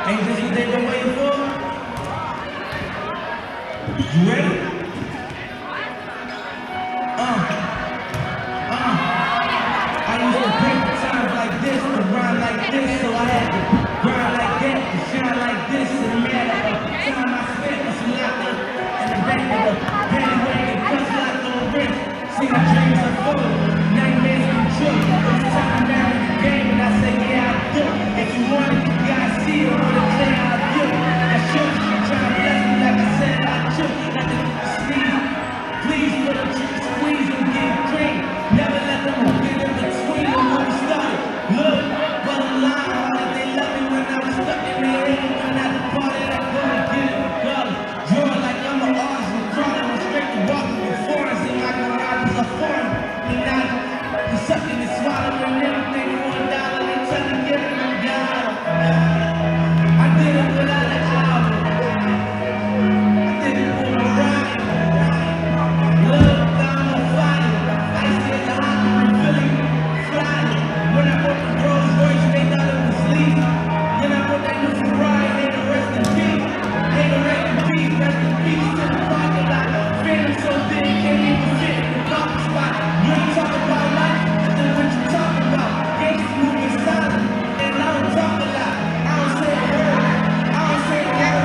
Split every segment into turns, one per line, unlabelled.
Ain't this what they've been waiting for? You ready? I used to break the times like this, to rhyme like this, so I had to grind like that, to shine like this, and matter of time I spent was locked up in the back of the bandwagon, cuts locked on wrist. See my dreams unfold, nightmares come true. It's time now in the game, and I say, yeah, I do. If you want it, you gotta see it, what a thing I do. I should, trying to bless me like I said I should. Not to sneeze, please put a squeeze and get green. Never let them get in between them when we started. Look, but I'm lying on it, they love me when I was stuck in their head. When I departed, I go and get it regardless. Draw like I'm an artist, and crawling, I'm straight to walking with foreigns in my garage is a foreign. And now, I'm sucking and swallowing everything for $1, they tell me get it, I'm down. I did it without an album. I did it for my ride. Look, I'm on fire. Ice at the hospital, Philly, flying. When I bought the Rolls Royce, they thought it was legal. Then I bought that new Ferrari, they the rest in peace. They the rest in peace, rest in peace to the parking lot. Feeling so big, can't even fit in the parking spot. You ain't talking about life, then what you talking about? Gangsters moving silent, and I don't talk a lot. I don't say a word, I don't say a word.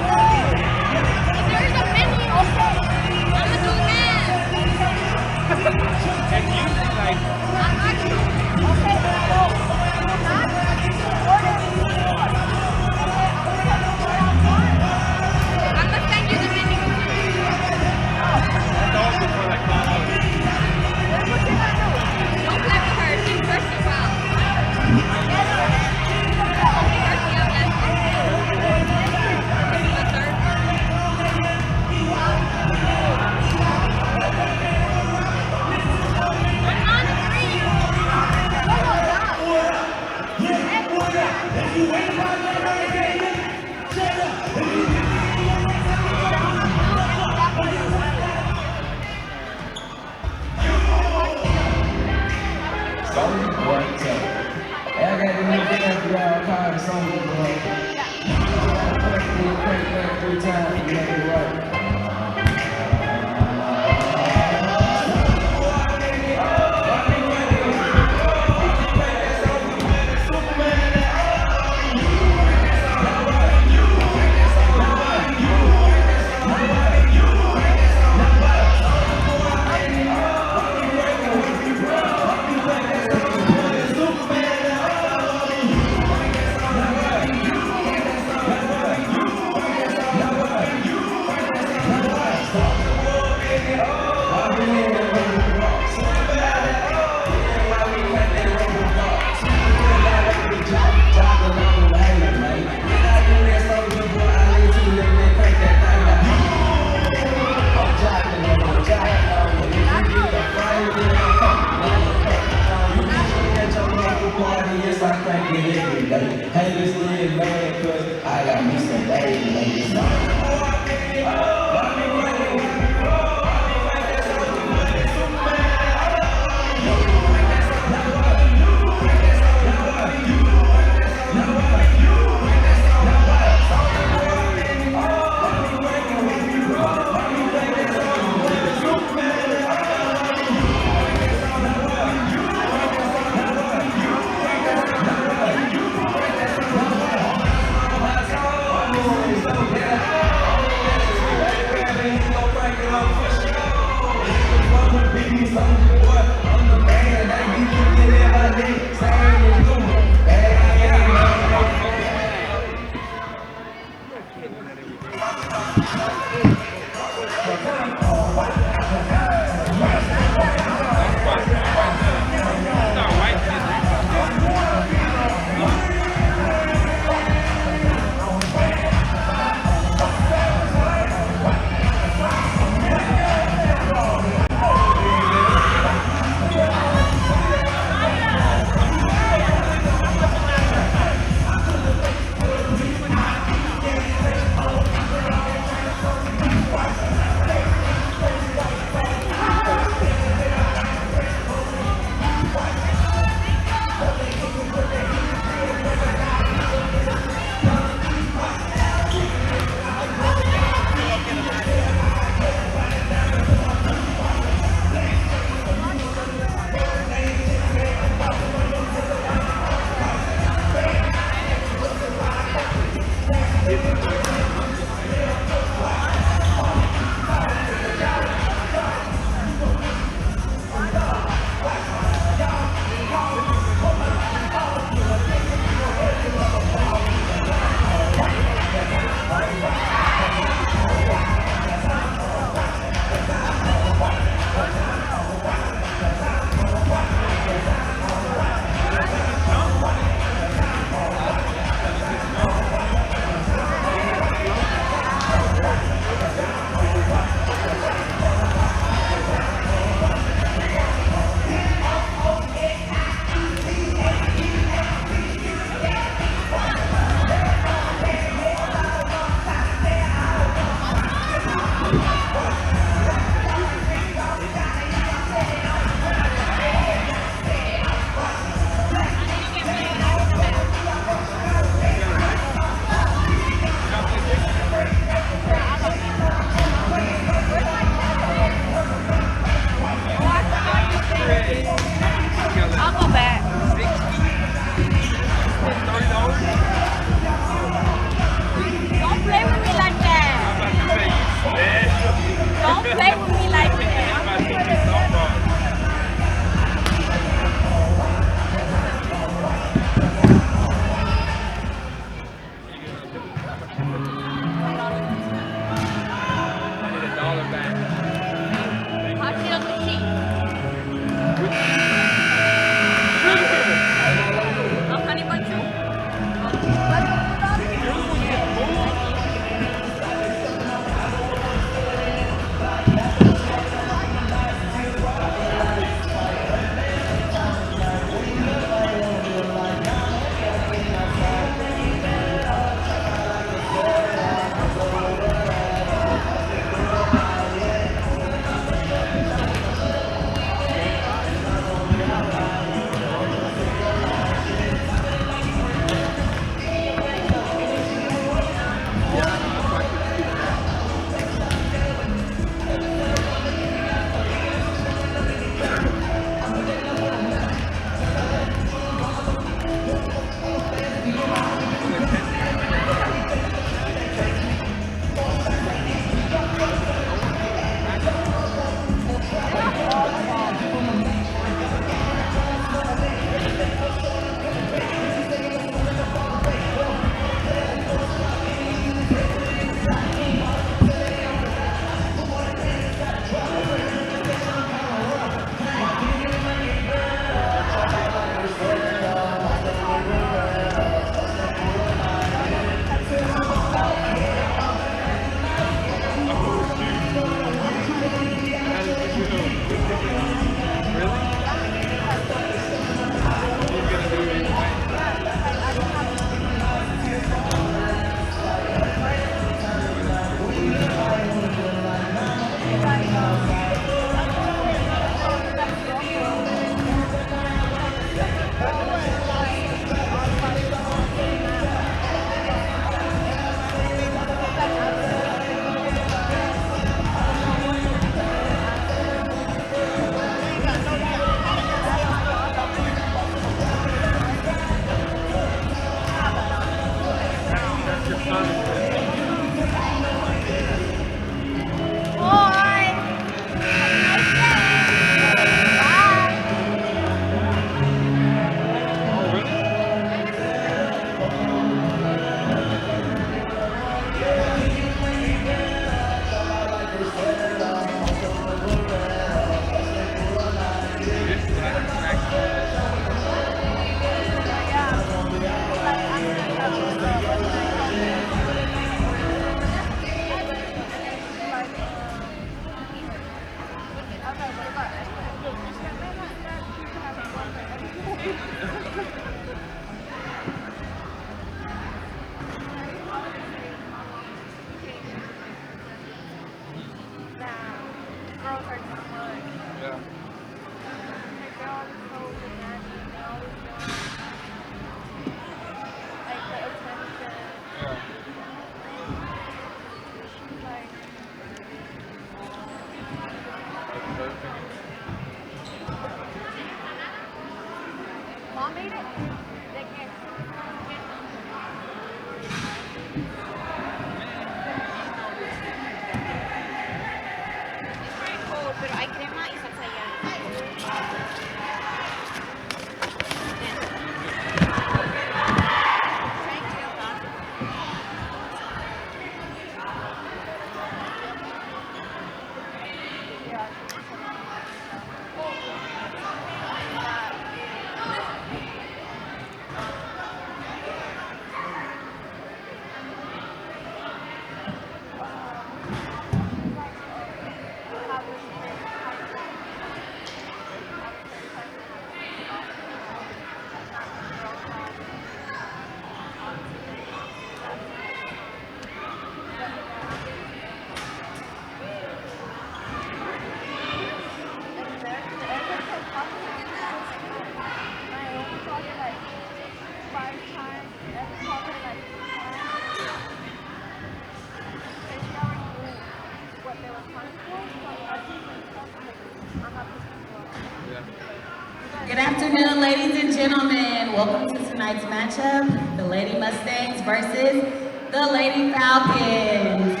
afternoon, ladies and gentlemen. Welcome to tonight's matchup, the Lady Mustangs versus the Lady Falcons.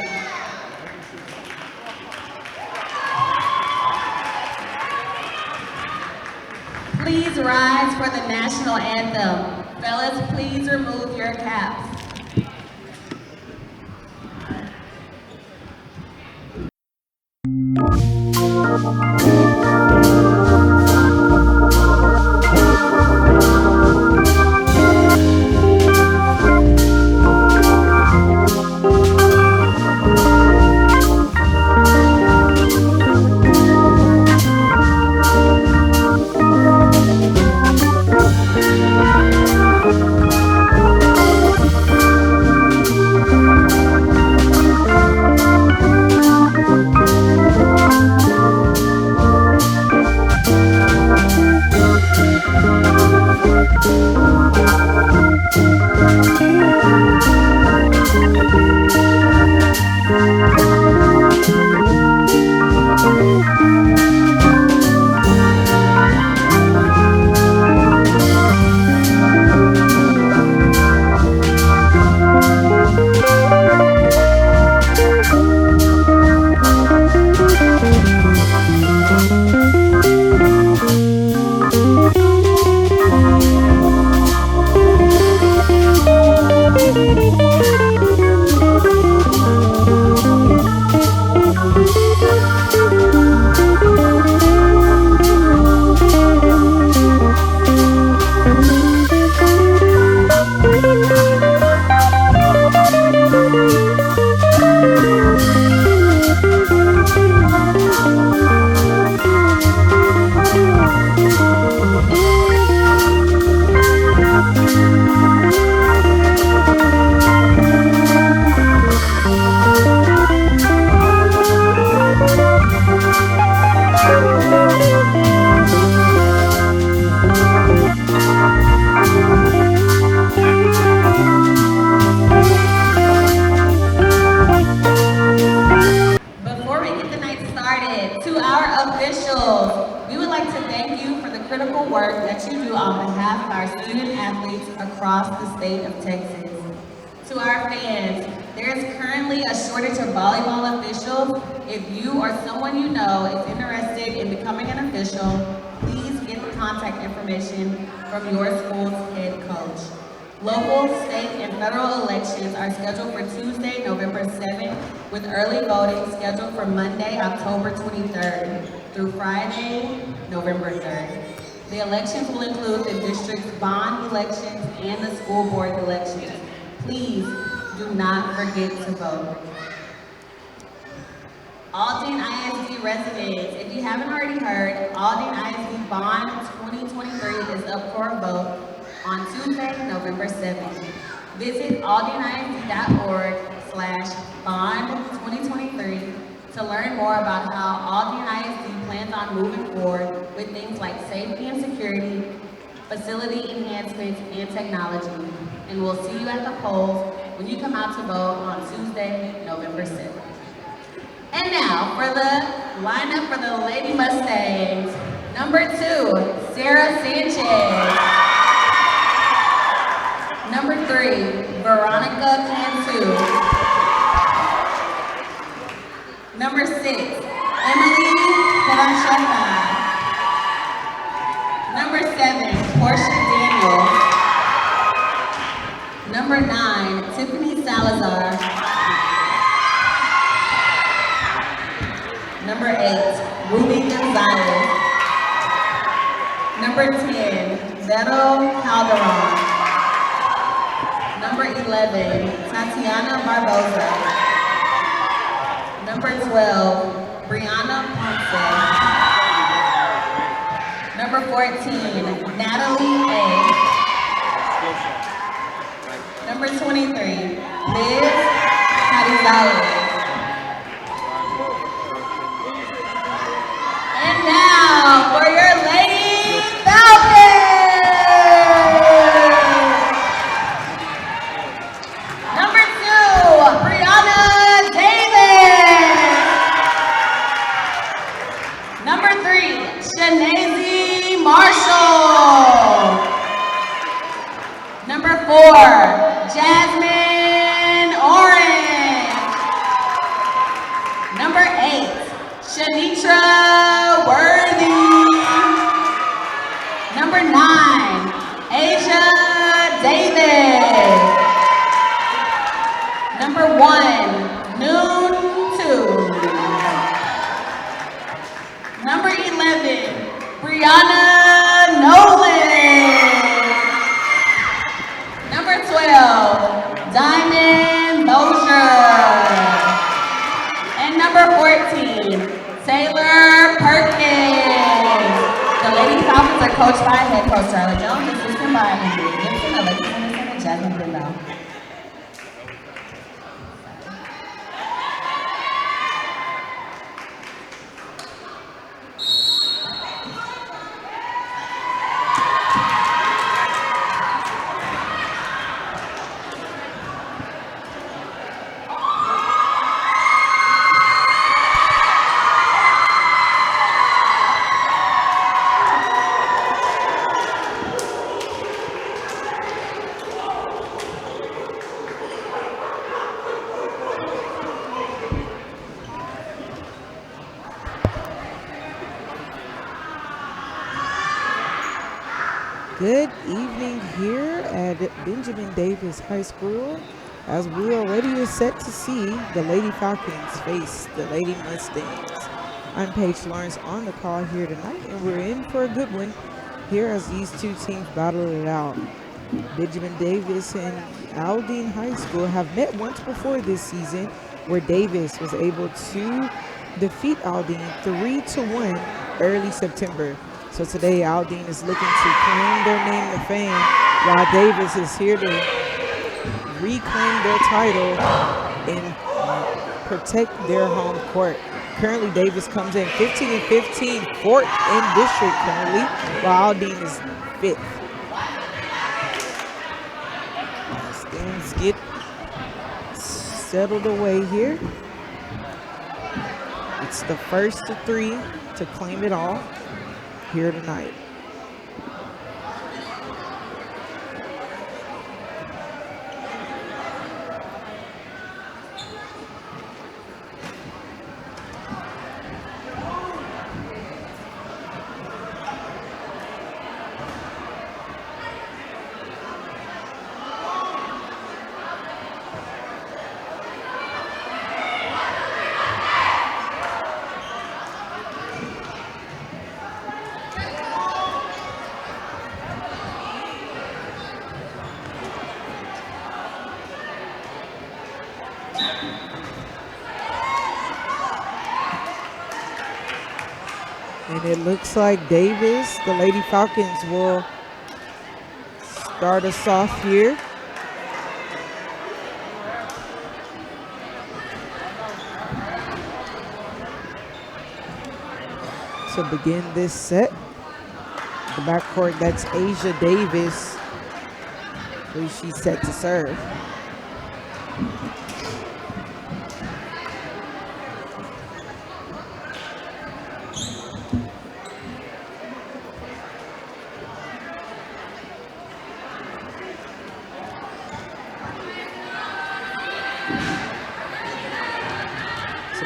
Please rise for the national anthem. Fellas, please remove your caps. Across the state of Texas. To our fans, there is currently a shortage of volleyball officials. If you or someone you know is interested in becoming an official, please get the contact information from your school's head coach. Local, state, and federal elections are scheduled for Tuesday, November 7th, with early voting scheduled for Monday, October 23rd, through Friday, November 3rd. The elections will include the district's bond elections and the school board elections. Please do not forget to vote. Aldine ISD residents, if you haven't already heard, Aldine ISD Bond 2023 is up for a vote on Tuesday, November 7th. Visit aldineisd.org/bond2023 to learn more about how Aldine ISD plans on moving forward with things like safety and security, facility enhancements, and technology. And we'll see you at the polls when you come out to vote on Tuesday, November 7th. And now for the lineup for the Lady Mustangs. Number 2, Sarah Sanchez. Number 3, Veronica Cantu. Number 6, Emily Perancheta. Number 7, Portia Daniels. Number 9, Tiffany Salazar. Number 8, Ruby Gonzalez. Number 10, Beto Calderon. Number 11, Tatiana Barbosa. Number 12, Brianna Ponce. Number 14, Natalie A. Number 23, Liz Carizales. And now for your Lady Falcons! Number 2, Brianna Davis. Number 3, Shanazy Marshall. Shanitra Worthy. Number 9, Asia Davis. Number 1, Noon 2. Number 11, Brianna Nolan. Number 12, Diamond Mosher. And number 14, Taylor Perkins. The Lady Falcons are coached by head coach Charlotte Jones, assistant by Henry Gibson, the Lady Center and Jasmine Brindle.
Good evening here at Benjamin Davis High School, as we already are set to see the Lady Falcons face the Lady Mustangs. I'm Paige Lawrence on the call here tonight, and we're in for a good one here as these two teams battle it out. Benjamin Davis and Aldine High School have met once before this season, where Davis was able to defeat Aldine 3-1 early September. So today, Aldine is looking to claim their name to fame, while Davis is here to reclaim their title and protect their home court. Currently, Davis comes in 15-15, 4th in district currently, while Aldine is 5th. As things get settled away here, it's the first of 3 to claim it all here tonight. And it looks like Davis, the Lady Falcons, will start us off here. To begin this set, the backcourt, that's Asia Davis, who she's set to serve.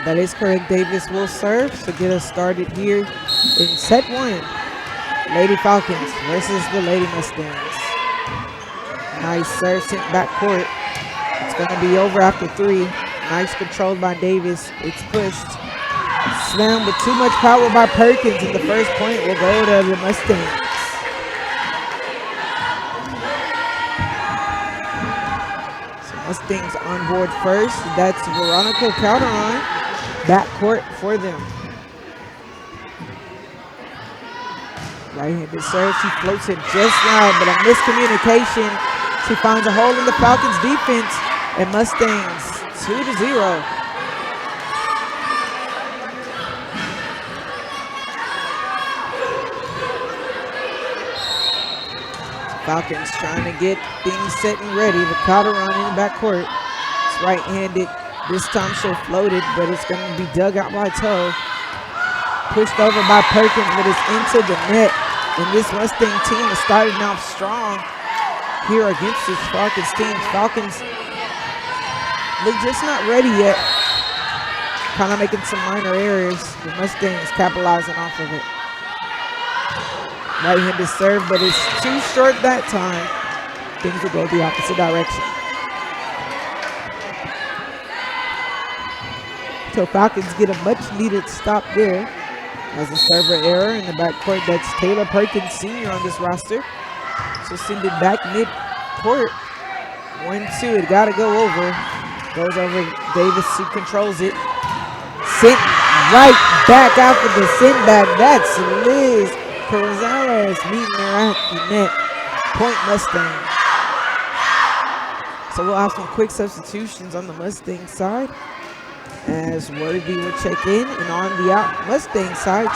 That is correct. Davis will serve to get us started here in set 1. Lady Falcons versus the Lady Mustangs. Nice serve sent back court. It's going to be over after 3. Nice control by Davis. It's pushed. Slam with too much power by Perkins, and the first point will go to the Mustangs. So Mustangs on board first. That's Veronica Calderon. Backcourt for them. Right-handed serve, she floats it just right, but a miscommunication. She finds a hole in the Falcons defense, and Mustangs 2-0. Falcons trying to get things set and ready, but Calderon in the backcourt. It's right-handed. This time she'll float it, but it's going to be dug out by Toe. Pushed over by Perkins, but it's into the net. And this Mustang team is starting off strong here against this Falcons team. Falcons, they're just not ready yet. kind of making some minor errors. The Mustangs capitalizing off of it. Right-handed serve, but it's too short that time. Things will go the opposite direction. So Falcons get a much-needed stop there. As a server error in the backcourt, that's Taylor Perkins Sr. on this roster. So send it back mid-court. 1-2, it gotta go over. Goes over Davis, who controls it. Sent right back out for the send back. That's Liz Carrizales meeting her at the net. Point Mustang. So we'll have some quick substitutions on the Mustang side. As Worthy will check in, and on the Mustang side,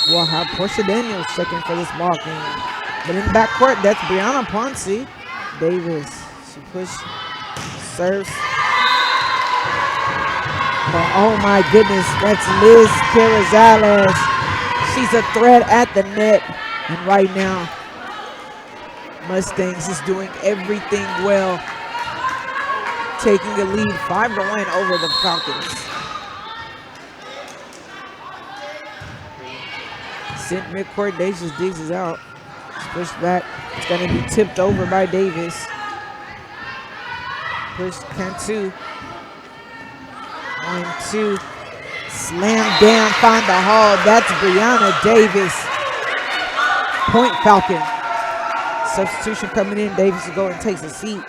we'll have Portia Daniels checking for this ball game. But in the backcourt, that's Brianna Ponce. Davis, she pushed, serves. But oh my goodness, that's Liz Carrizales. She's a threat at the net. And right now, Mustangs is doing everything well. Taking the lead 5-1 over the Falcons. Sent midcourt, Davis digs it out. It's pushed back. It's going to be tipped over by Davis. Push Cantu. 1-2. Slam down, find the haul. That's Brianna Davis. Point Falcon. Substitution coming in. Davis will go and takes a seat.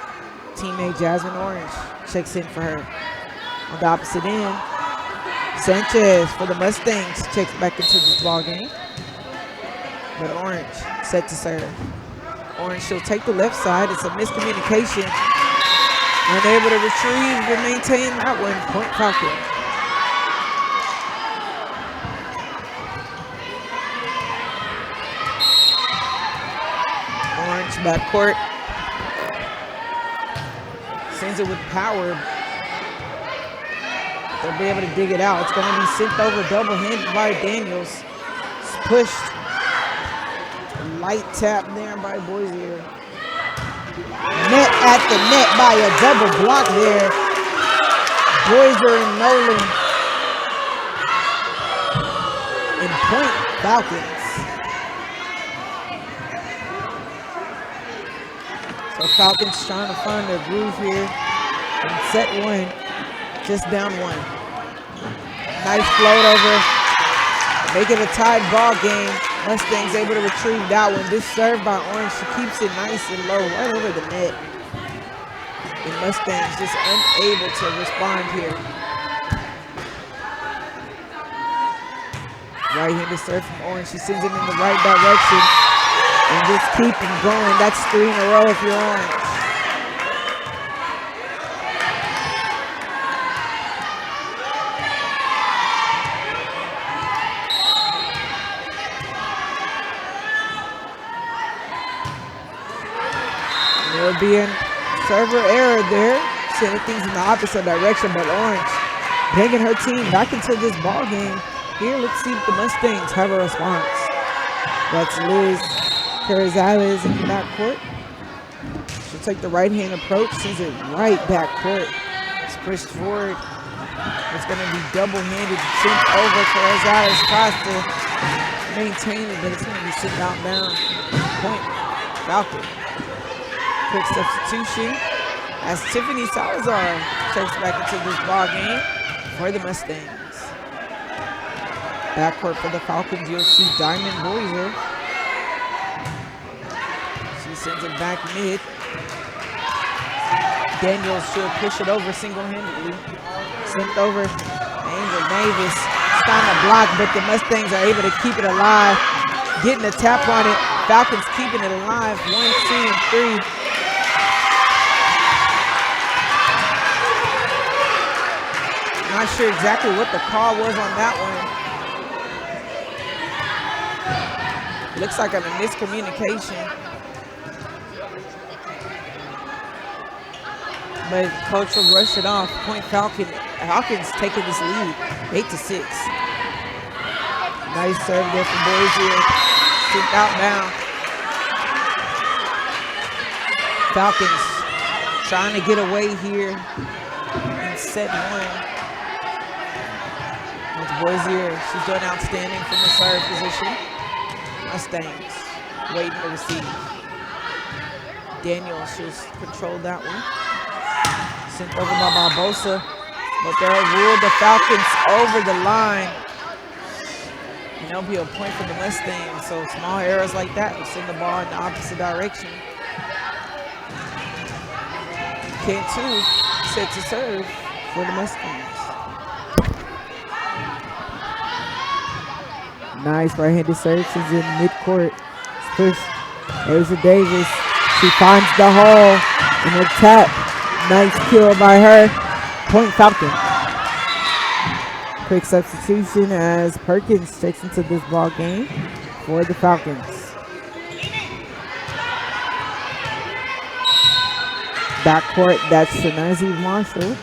Teammate Jasmine Orange checks in for her. On the opposite end, Sanchez for the Mustangs checks back into this ball game. But Orange set to serve. Orange, she'll take the left side. It's a miscommunication. Unable to retrieve and maintain that one. Point Falcon. Orange backcourt. Sends it with power. They'll be able to dig it out. It's going to be sent over double-handed by Daniels. It's pushed. Light tap there by Boisier. Net at the net by a double block there. Boisier and Nolan. And point Falcons. So Falcons trying to find their groove here. And set one, just down one. Nice float over. Make it a tied ball game. Mustangs able to retrieve that one. This serve by Orange, she keeps it nice and low, right over the net. And Mustangs just unable to respond here. Right-handed serve from Orange. She sends it in the right direction. And just keep them going. That's 3 in a row if you're Orange. There'll be a server error there. Sending things in the opposite direction, but Orange bringing her team back into this ball game. Here, let's see if the Mustangs have a response. That's Liz Carrizales in the backcourt. She'll take the right-hand approach, sends it right backcourt. It's pushed forward. It's going to be double-handed, sent over. Carrizales tries to maintain it, but it's going to be sent out down. Point Falcon. Quick substitution as Tiffany Salazar checks back into this ball game for the Mustangs. Backcourt for the Falcons, you'll see Diamond Boisier. She sends it back mid. Daniels should push it over single-handedly. Sent over Angel Davis. Trying to block, but the Mustangs are able to keep it alive. Getting a tap on it. Falcons keeping it alive. 1, 2, and 3. Not sure exactly what the call was on that one. Looks like a miscommunication. But coach will rush it off. Point Falcons taking this lead, 8-6. Nice serve there for Boisier. Sent outbound. Falcons trying to get away here in set one. That's Boisier. She's doing outstanding from the serve position. Mustangs waiting to receive. Daniel, she'll control that one. Sent over by Barbosa, but they'll rule the Falcons over the line. And there'll be a point for the Mustangs. So small errors like that will send the ball in the opposite direction. Cantu set to serve for the Mustangs.
Nice right-handed serve. She's in midcourt. Push. Asia Davis. She finds the hole in her tap. Nice kill by her. Point Falcon. Quick substitution as Perkins checks into this ball game for the Falcons. Backcourt, that's Shanazi Marshall.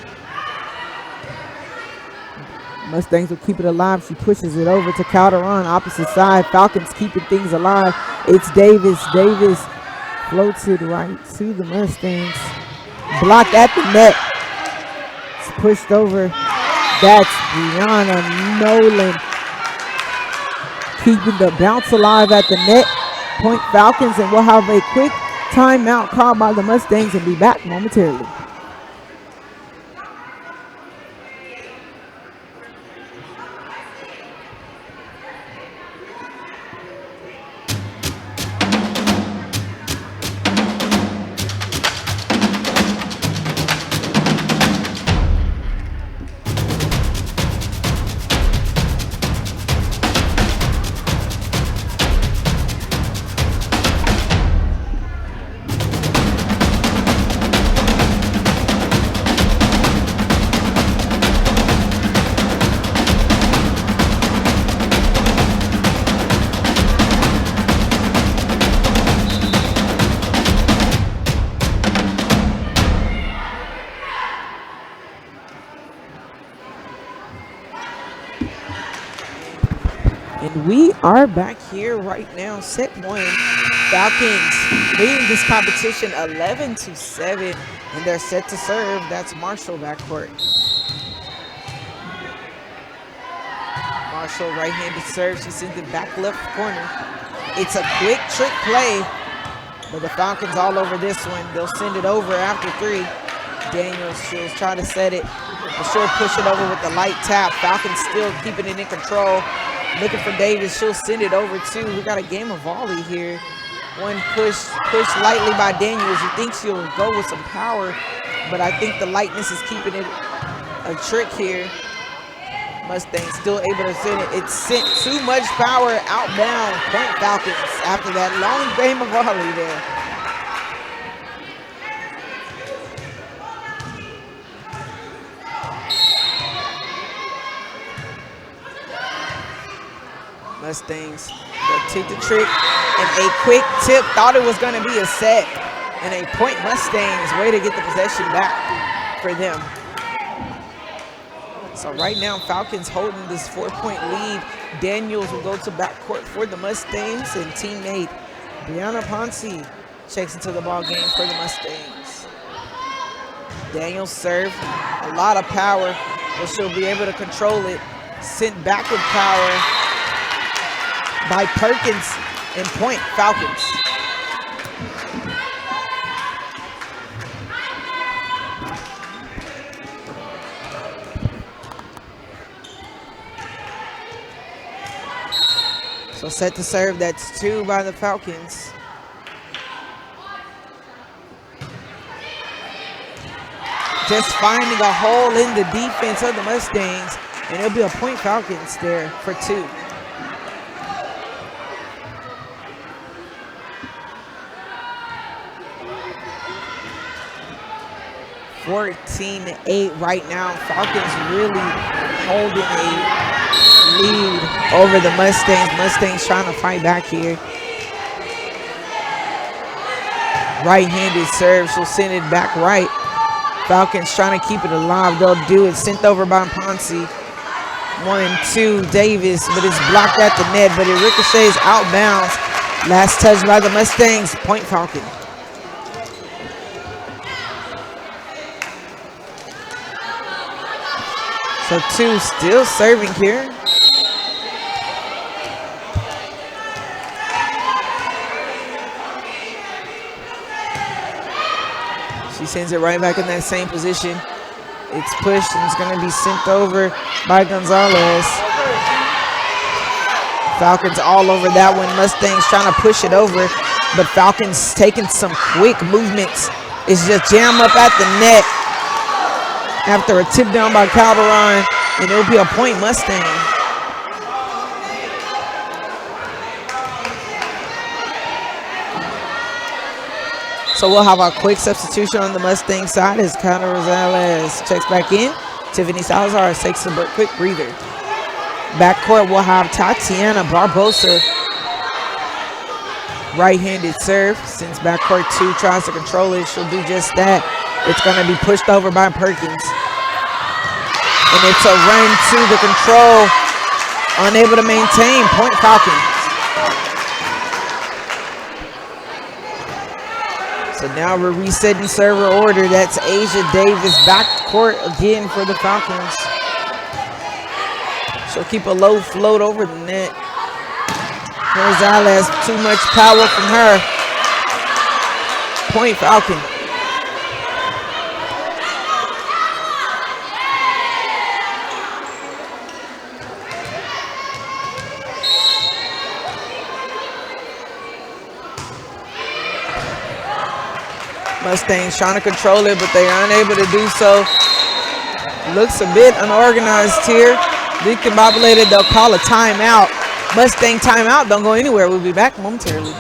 Mustangs will keep it alive. She pushes it over to Calderon, opposite side. Falcons keeping things alive. It's Davis. Davis floats it right to the Mustangs. Blocked at the net. It's pushed over. That's Brianna Nolan keeping the bounce alive at the net. Point Falcons, and we'll have a quick timeout called by the Mustangs and be back momentarily.
We are back here right now. Set one. Falcons leading this competition 11-7, and they're set to serve. That's Marshall backcourt. Marshall right-handed serve. She sends it back left corner. It's a quick trick play, but the Falcons all over this one. They'll send it over after three. Daniels, she'll try to set it, but she'll push it over with the light tap. Falcons still keeping it in control. Looking for Davis, she'll send it over too. We got a game of volley here. One push lightly by Daniels. You think she'll go with some power, but I think the lightness is keeping it a trick here. Mustang still able to send it. It sent too much power outbound. Point Falcons after that long game of volley there. Mustangs, they'll take the trick, and a quick tip. Thought it was going to be a set, and a point Mustangs. Way to get the possession back for them. So right now, Falcons holding this 4-point lead. Daniels will go to backcourt for the Mustangs, and teammate Brianna Ponce checks into the ball game for the Mustangs. Daniels serve, a lot of power, but she'll be able to control it. Sent back with power by Perkins, and point Falcons. So set to serve, that's two by the Falcons. Just finding a hole in the defense of the Mustangs, and it'll be a point Falcons there for two. 14-8 right now. Falcons really holding a lead over the Mustangs. Mustangs trying to fight back here. Right-handed serve, she'll send it back right. Falcons trying to keep it alive. They'll do it. Sent over by Ponce. 1-2, Davis, but it's blocked at the net, but it ricochets outbounds. Last touch by the Mustangs. Point Falcon. So So 2 still serving here. She sends it right back in that same position. It's pushed and it's going to be sent over by Gonzalez. Falcons all over that one. Mustangs trying to push it over, but Falcons taking some quick movements. It's just jam up at the net after a tip down by Calderon, and it'll be a point Mustang. So we'll have a quick substitution on the Mustang side as Connor Rosales checks back in. Tiffany Salazar takes a quick breather. Backcourt will have Tatiana Barbosa. Right-handed serve. Since backcourt 2 tries to control it, she'll do just that. It's going to be pushed over by Perkins. And it's a run to the control. Unable to maintain. Point Falcons. So now we're resetting server order. That's Asia Davis backcourt again for the Falcons. She'll keep a low float over the net. Rosales, too much power from her. Point Falcon. Mustangs trying to control it, but they are unable to do so. Looks a bit unorganized here. Discombobulated, they'll call a timeout. Mustang timeout, don't go anywhere. We'll be back momentarily.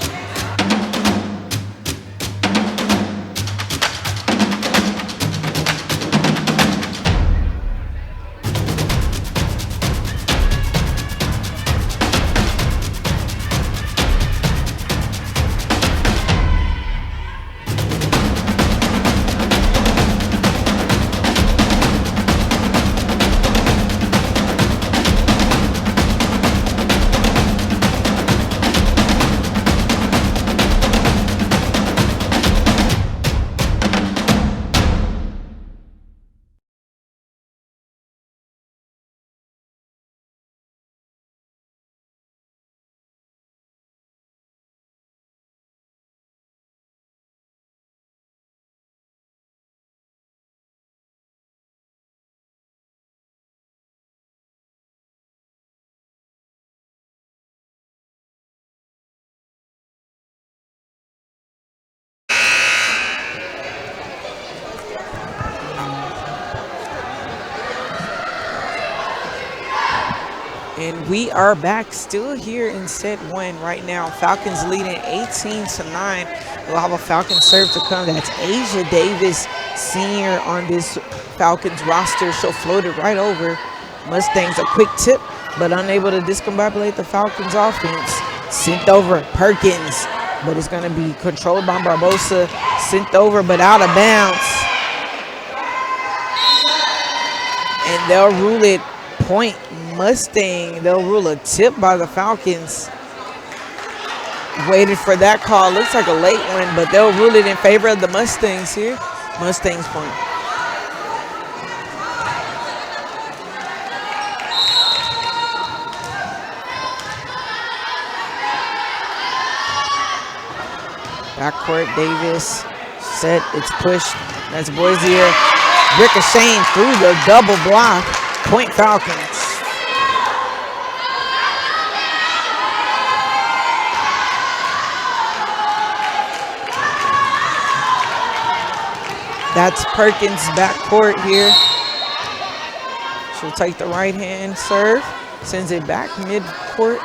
And we are back still here in set 1 right now. Falcons leading 18-9. We'll have a Falcon serve to come. That's Asia Davis, senior on this Falcons roster. She'll float it right over. Mustangs a quick tip, but unable to discombobulate the Falcons offense. Sent over Perkins, but it's going to be controlled by Barbosa. Sent over, but out of bounds. And they'll rule it point Mustang. They'll rule a tip by the Falcons. Waited for that call. Looks like a late one, but they'll rule it in favor of the Mustangs here. Mustangs point. Backcourt Davis. Set. It's pushed. That's Boisier. Ricocheting through the double block. Point Falcons. That's Perkins' backcourt here. She'll take the right hand serve, sends it back mid-court.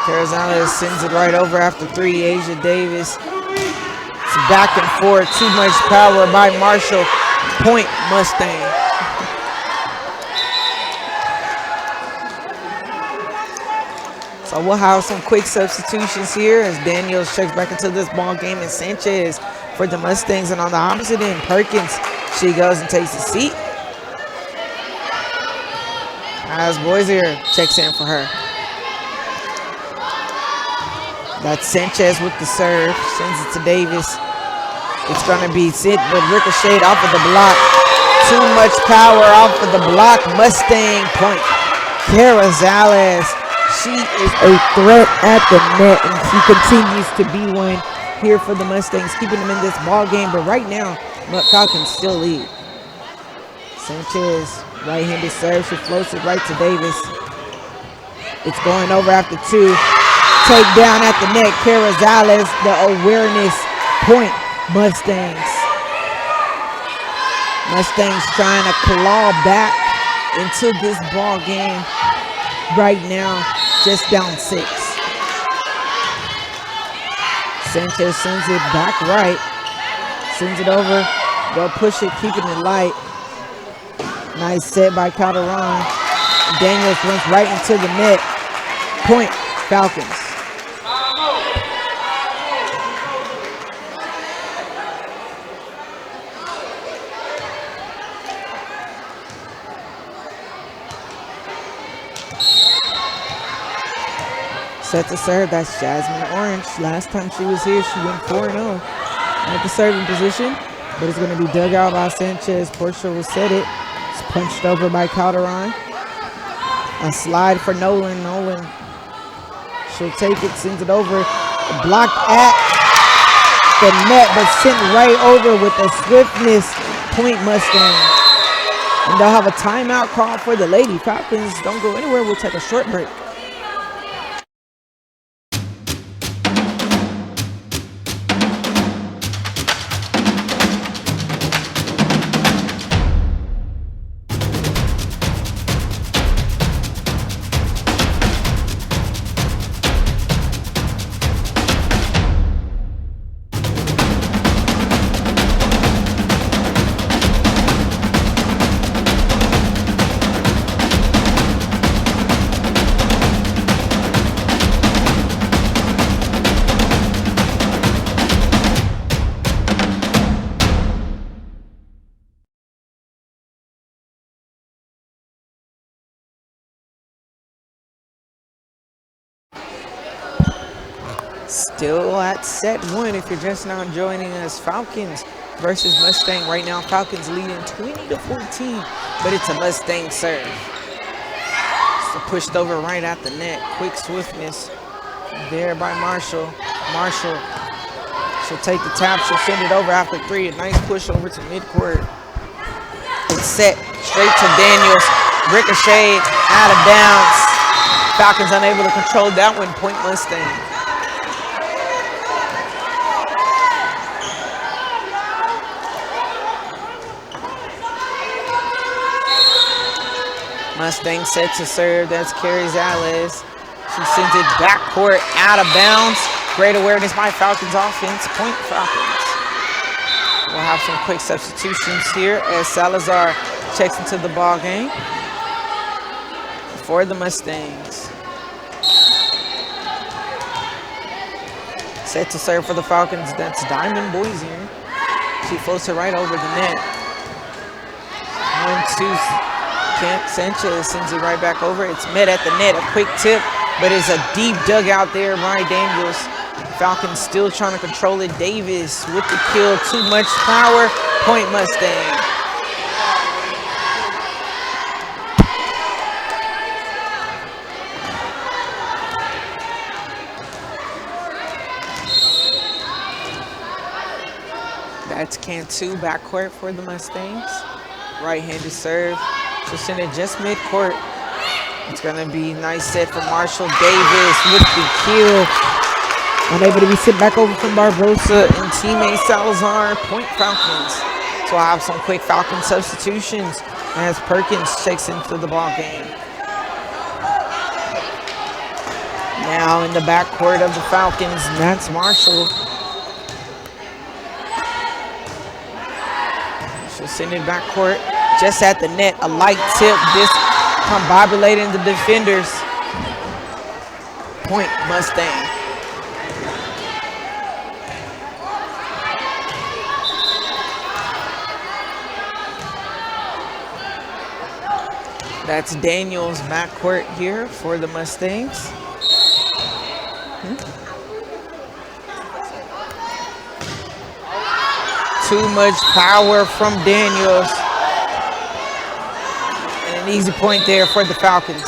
Carazana sends it right over after 3. Asia Davis. It's back and forth. Too much power by Marshall. Point Mustang. So we'll have some quick substitutions here as Daniels checks back into this ball game, and Sanchez for the Mustangs. And on the opposite end, Perkins, she goes and takes a seat as Boisier checks in for her. That's Sanchez with the serve, sends it to Davis. It's going to be sit, but ricocheted off of the block.
Too much power off of the block. Mustang point. Carazales. She is a threat at the net, and she continues to be one here for the Mustangs, keeping them in this ball game. But right now, Falcons still lead. Sanchez, right-handed serve. She floats it right to Davis. It's going over after 2. Take down at the net. Carazales, the awareness point. Mustangs. Mustangs trying to claw back into this ball game. Right now, just down 6. Sanchez sends it back right. Sends it over. They'll push it, keeping it light. Nice set by Calderon. Daniels runs right into the net. Point, Falcons. Set to serve, that's Jasmine Orange. Last time she was here, she went 4-0 at the serving position, but it's going to be dug out by Sanchez. Portia will set it. It's punched over by Calderon. A slide for Nolan. Nolan, she'll take it, sends it over. Blocked at the net, but sent right over with a swiftness. Point Mustang. And they'll have a timeout call for the Lady Falcons. Don't go anywhere, we'll take a short break. Still at set 1 if you're just now joining us. Falcons versus Mustang. Right now, Falcons leading 20-14, but it's a Mustang serve. So pushed over right at the net. Quick swiftness there by Marshall. Marshall, she'll take the tap. She'll send it over after 3. A nice push over to midcourt. It's set straight to Daniels. Ricochet out of bounds. Falcons unable to control that one. Point Mustang. Mustang set to serve. That's Carazales. She sends it backcourt out of bounds. Great awareness by Falcons offense. Point Falcons. We'll have some quick substitutions here as Salazar checks into the ball game for the Mustangs. Set to serve for the Falcons. That's Diamond Boisier. She floats it right over the net. 1-2. Sanchez sends it right back over. It's met at the net. A quick tip, but it's a deep dugout there by Daniels. Falcons still trying to control it. Davis with the kill. Too much power. Point Mustang. That's Cantu backcourt for the Mustangs. Right-handed serve. She'll send it just midcourt. It's going to be a nice set for Marshall. Davis with the kill. Unable to be sent back over from Barbosa and teammate Salazar. Point Falcons. So I'll have some quick Falcon substitutions as Perkins checks into the ball game. Now in the backcourt of the Falcons, that's Marshall. She'll send it backcourt. Just at the net, a light tip, discombobulating the defenders. Point Mustang. That's Daniels backcourt here for the Mustangs. Too much power from Daniels.
An easy point there for the Falcons.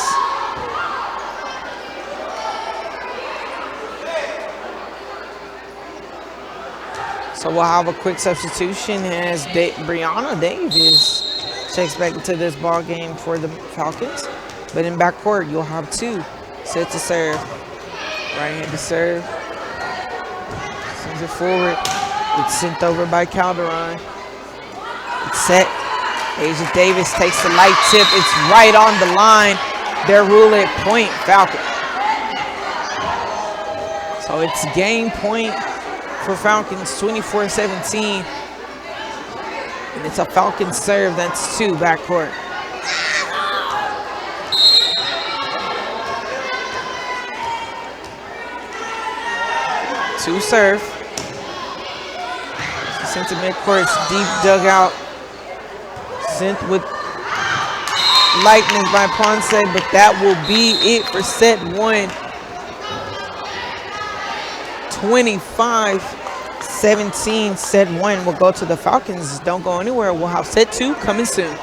So we'll have a quick substitution as Brianna Davis checks back into this ball game for the Falcons. But in backcourt, you'll have two set to serve. Right-handed serve. Sends it forward. It's sent over by Calderon. It's set. Asia Davis takes the light tip. It's right on the line. Their rule at point, Falcon. So it's game point for Falcons, 24-17. And it's a Falcon serve. That's two backcourt. Two serve. Sent to midcourt, deep dugout. Sent with lightning by Ponce, but that will be it for set one. 25-17, set one will go to the Falcons. Don't go anywhere. We'll have set two coming soon.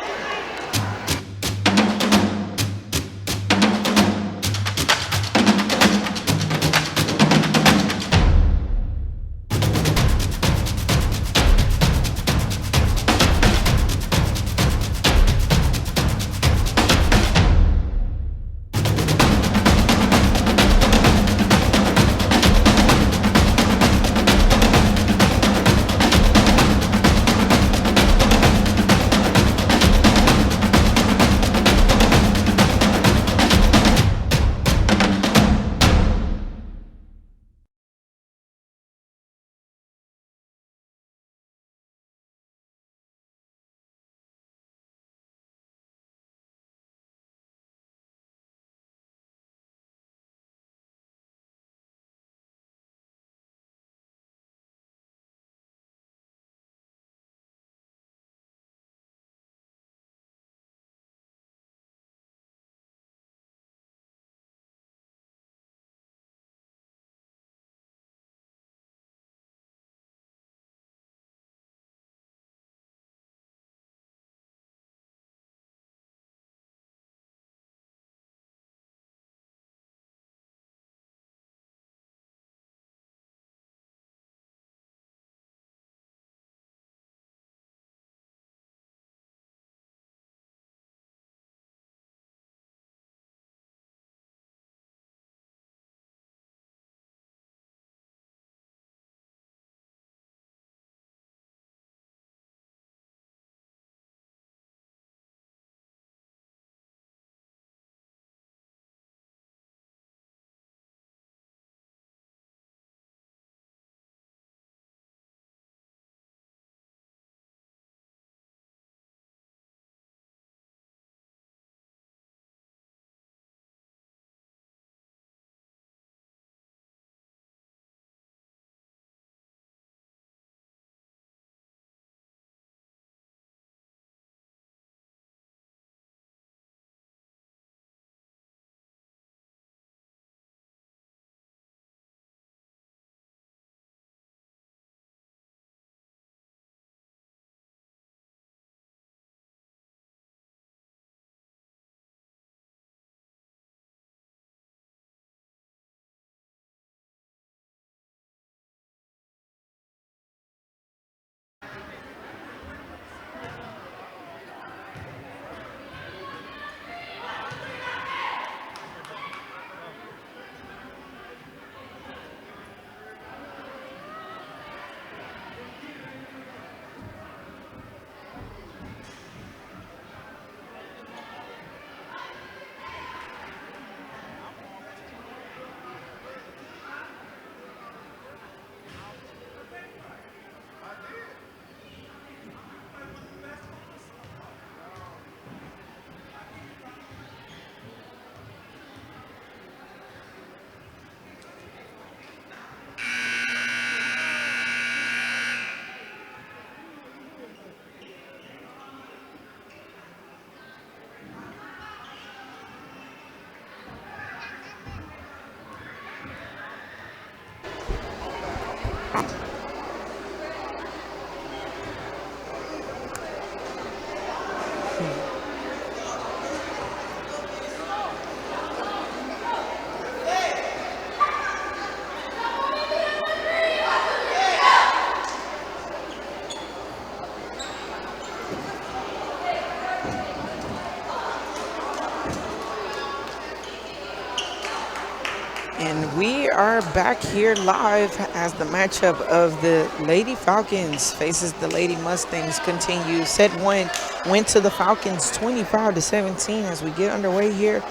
And we are back here live as the matchup of the Lady Falcons faces the Lady Mustangs continues. Set one went to the Falcons 25-17 as we get underway here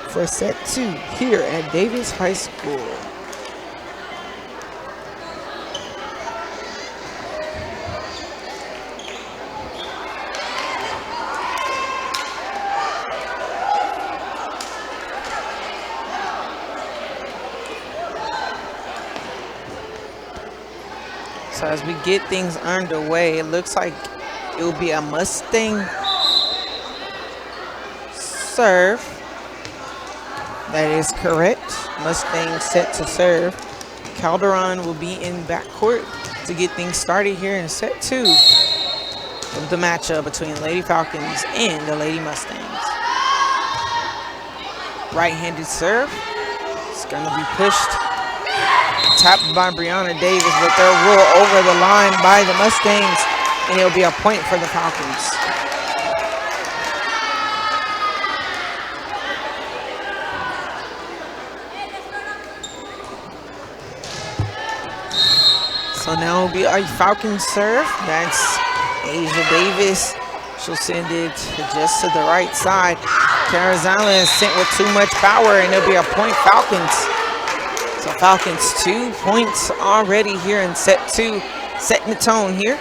for set two here at Davis High School. So as we get things underway, it looks like it will be a Mustang serve. That is correct. Mustang set to serve. Calderon will be in backcourt to get things started here in set two of the matchup between Lady Falcons and the Lady Mustangs. Right-handed serve. It's going to be pushed. Tapped by Brianna Davis, but they'll roll over the line by the Mustangs, and it'll be a point for the Falcons. So now it'll be a Falcons serve. That's Asia Davis. She'll send it just to the right side. Carazala is sent with too much power, and it'll be a point Falcons. So Falcons 2 points already here in set two, setting the tone here.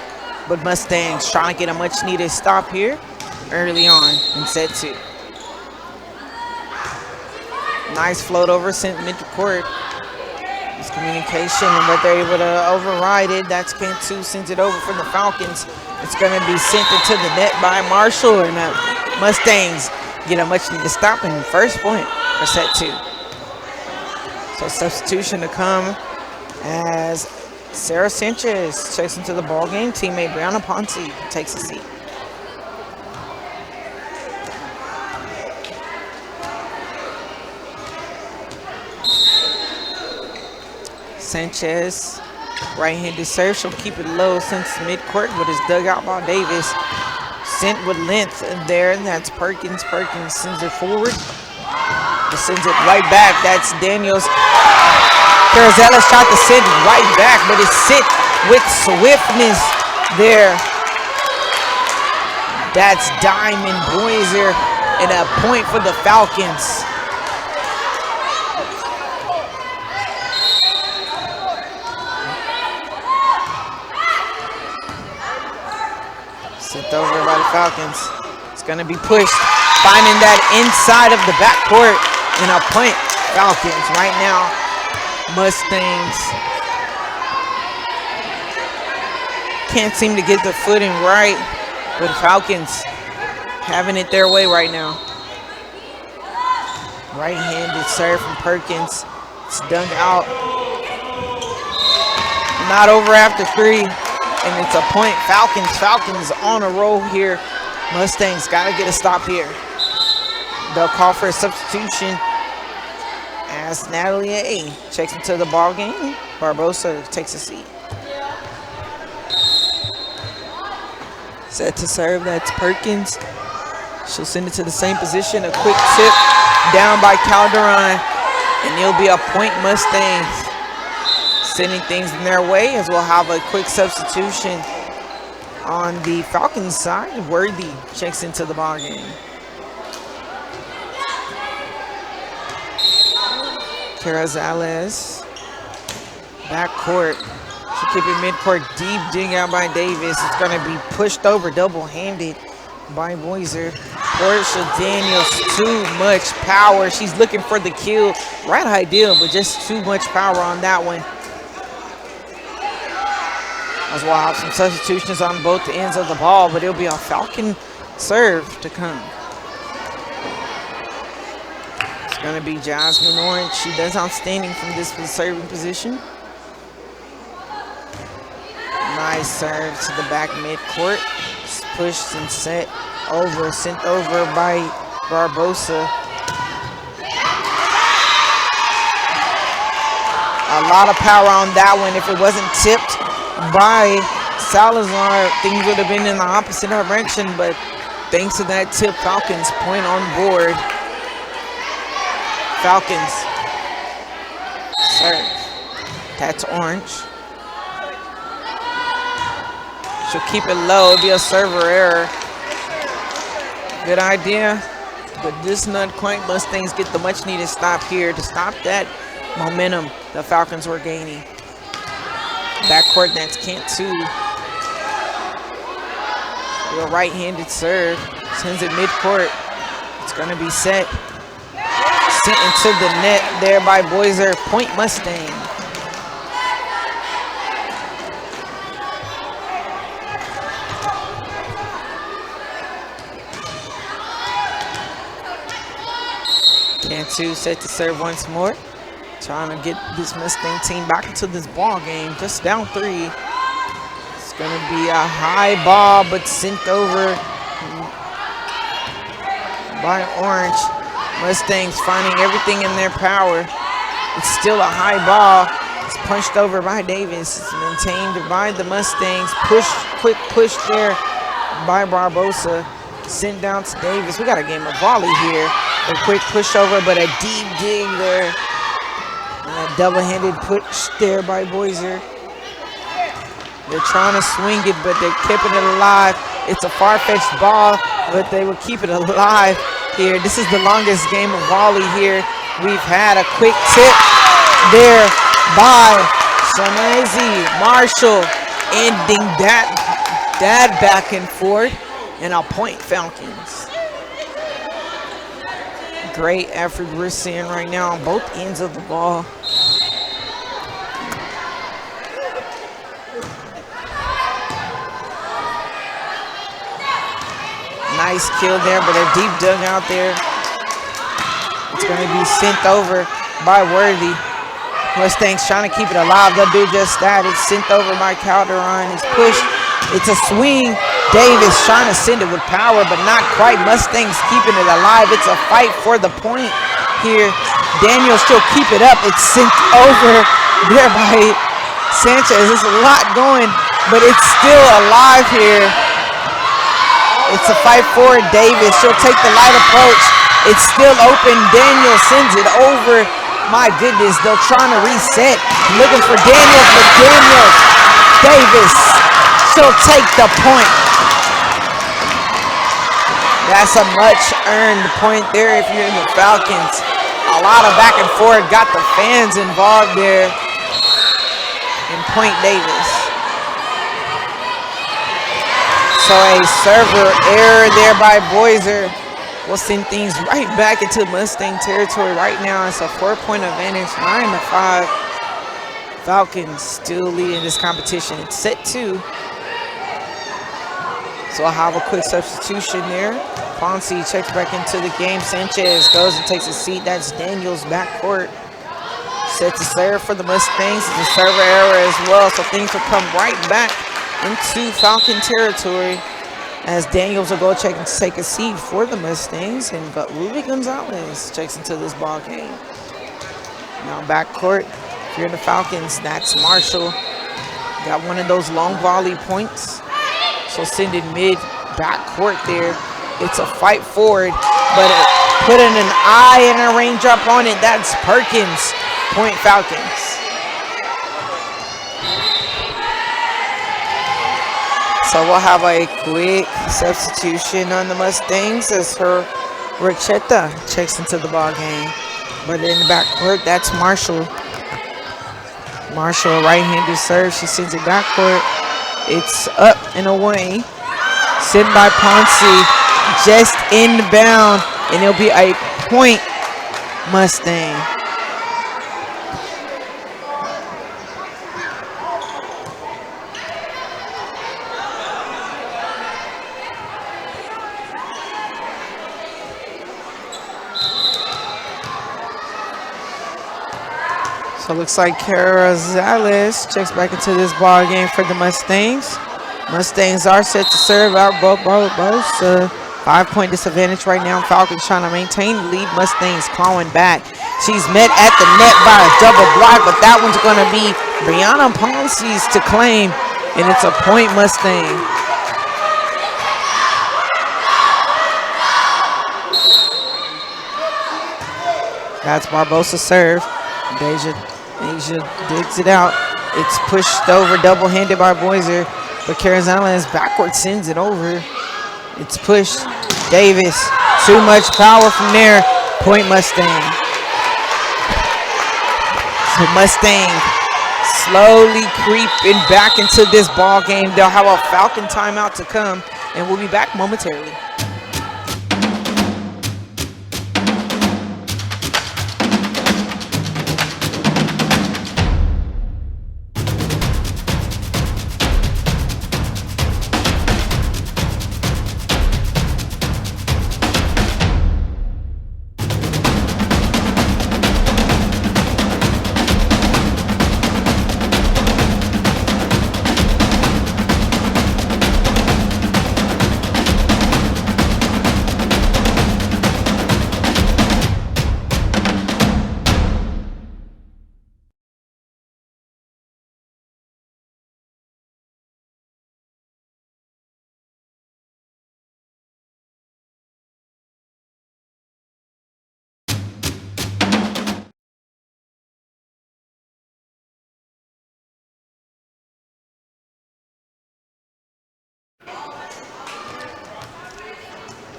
But Mustangs trying to get a much needed stop here early on in set two. Nice float over sent mid-court. Miscommunication, but they're able to override it. That's Cantu sends it over for the Falcons. It's going to be sent into the net by Marshall, and the Mustangs get a much needed stop in first point for set two. So substitution to come as Sarah Sanchez checks into the ball game. Teammate Brianna Ponce takes a seat. Sanchez, right-handed serve. She'll keep it low since midcourt, but it's dug out by Davis. Sent with length there, and that's Perkins. Perkins sends it forward. Sends it right back. That's Daniels. Carazella shot to send it right back, but it's sent with swiftness there. That's Diamond Boiser, and a point for the Falcons. Sent over by the Falcons. It's going to be pushed, finding that inside of the backcourt. And a point Falcons right now. Mustangs can't seem to get the footing right, but Falcons having it their way right now. Right-handed serve from Perkins. It's dug out. Not over after three, and it's a point Falcons. Falcons on a roll here. Mustangs got to get a stop here. They'll call for a substitution as Natalie A. checks into the ball game. Barbosa takes a seat. Set to serve, that's Perkins. She'll send it to the same position. A quick tip down by Calderon, and it'll be a point Mustangs. Sending things in their way as we'll have a quick substitution on the Falcons side. Worthy checks into the ball game. Carazales, backcourt. She'll keep it midcourt deep, dig out by Davis. It's going to be pushed over double-handed by Boiser. Portia Daniels, too much power. She's looking for the kill. Right ideal, but just too much power on that one. As we'll have some substitutions on both ends of the ball, but it'll be a Falcon serve to come. Going to be Jasmine Orange. She does outstanding from this serving position. Nice serve to the back midcourt. Pushed and sent over by Barbosa. A lot of power on that one. If it wasn't tipped by Salazar, things would have been in the opposite direction, but thanks to that tip, Falcons point on board. Falcons serve. That's Orange. She'll keep it low. It'll be a server error. Good idea. But this not quite. Mustangs get the much needed stop here to stop that momentum the Falcons were gaining. Backcourt, that's Cantu. A right-handed serve. Sends it midcourt. It's going to be set. Sent into the net there by Boiser. Point Mustang. Cantu set to serve once more. Trying to get this Mustang team back into this ball game. Just down 3. It's going to be a high ball, but sent over by Orange. Mustangs finding everything in their power. It's still a high ball. It's punched over by Davis. It's maintained by the Mustangs. Quick push there by Barbosa. Sent down to Davis. We got a game of volley here. A quick pushover, but a deep dig there. And a double-handed push there by Boiser. They're trying to swing it, but they're keeping it alive. It's a far-fetched ball, but they will keep it alive here. This is the longest game of volley here we've had. A quick tip there by Shanazi Marshall, ending that back and forth, and a point Falcons. Great effort we're seeing right now on both ends of the ball. Nice kill there, but a deep dug out there. It's going to be sent over by Worthy. Mustangs trying to keep it alive. They'll do just that. It's sent over by Calderon. It's pushed. It's a swing. Davis trying to send it with power, but not quite. Mustangs keeping it alive. It's a fight for the point here. Daniel still keep it up. It's sent over there by Sanchez. There's a lot going, but it's still alive here. It's a fight for Davis. She'll take the light approach. It's still open. Daniel sends it over. My goodness, they're trying to reset. Looking for Daniel, but Daniel Davis. She'll take the point. That's a much earned point there if you're in the Falcons. A lot of back and forth. Got the fans involved there. And point Davis. So a server error there by Boiser will send things right back into Mustang territory right now. It's a 4-point advantage, 9-5. Falcons still leading this competition. It's set 2. So I'll have a quick substitution there. Ponce checks back into the game. Sanchez goes and takes a seat. That's Daniels backcourt. Set to serve for the Mustangs. It's a server error as well. So things will come right back into Falcon territory as Daniels will go check and take a seat for the Mustangs. And but Ruby Gonzalez checks into this ball game. Now backcourt, if you're in the Falcons, that's Marshall. Got one of those long volley points. So send it mid backcourt there. It's a fight forward, but putting an eye and a raindrop on it. That's Perkins. Point Falcons. So we'll have a quick substitution on the Mustangs as her Racheta checks into the ball game. But in the backcourt, that's Marshall. Marshall, right-handed serve. She sends it backcourt. It's up and away. Sent by Ponce. Just inbound. And it'll be a point Mustang. So it looks like Kara Zales checks back into this ball game for the Mustangs. Mustangs are set to serve out both. 5-point disadvantage right now. Falcons trying to maintain the lead. Mustangs clawing back. She's met at the net by a double block, but that one's going to be Brianna Ponce's to claim, and it's a point Mustang. That's Barbosa serve. Deja
Asia digs it out. It's pushed over, double-handed by Boiser, but Carazales backward sends it over. It's pushed. Davis, too much power from there. Point Mustang. So Mustang slowly creeping back into this ball game. They'll have a Falcon timeout to come, and we'll be back momentarily.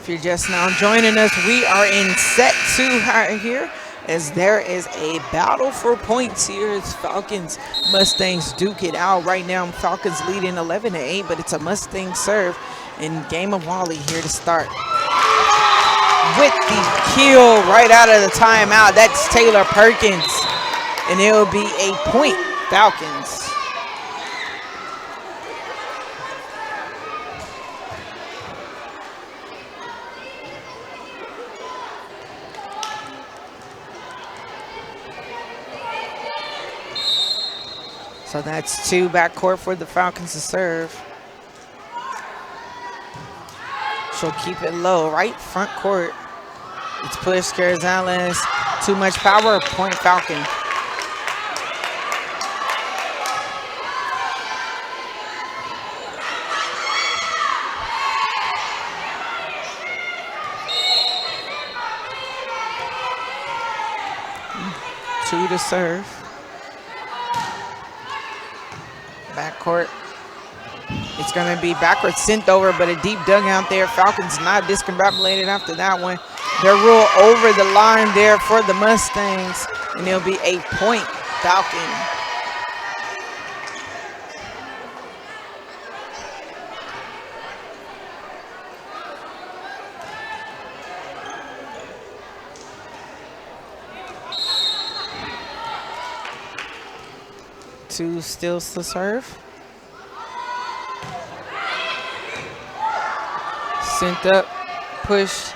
If you're just now joining us, we are in set 2 right here, as there is a battle for points here as Falcons Mustangs duke it out. Right now Falcons leading 11-8, but it's a Mustang serve in game of volley here to start. With the kill right out of the timeout, that's Taylor Perkins, and it will be a point Falcons. So that's 2 backcourt for the Falcons to serve. She'll keep it low, right front court. It's pushed, Carazales, too much power, point Falcon. Two to serve. Backcourt. It's going to be backwards sent over, but a deep dugout there. Falcons not discombobulated after that one. They'll roll over the line there for the Mustangs, and it'll be a point Falcon. Two still to serve. Sent up, push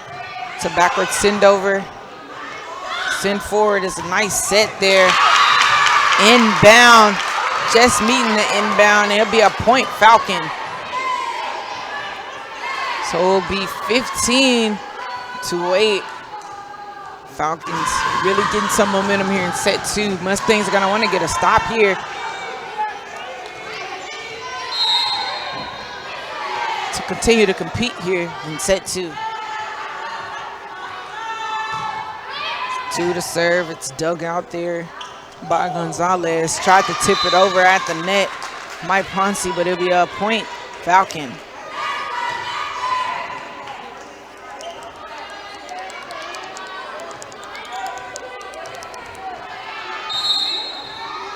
to backward, send over. Send forward is a nice set there. Inbound, just meeting the inbound. It'll be a point Falcon. So it'll be 15-8. Falcons really getting some momentum here in set 2. Mustangs are gonna want to get a stop here to continue to compete here in set 2. 2 to serve. It's dug out there by Gonzalez. Tried to tip it over at the net. Mike Ponce, but it'll be a point Falcon.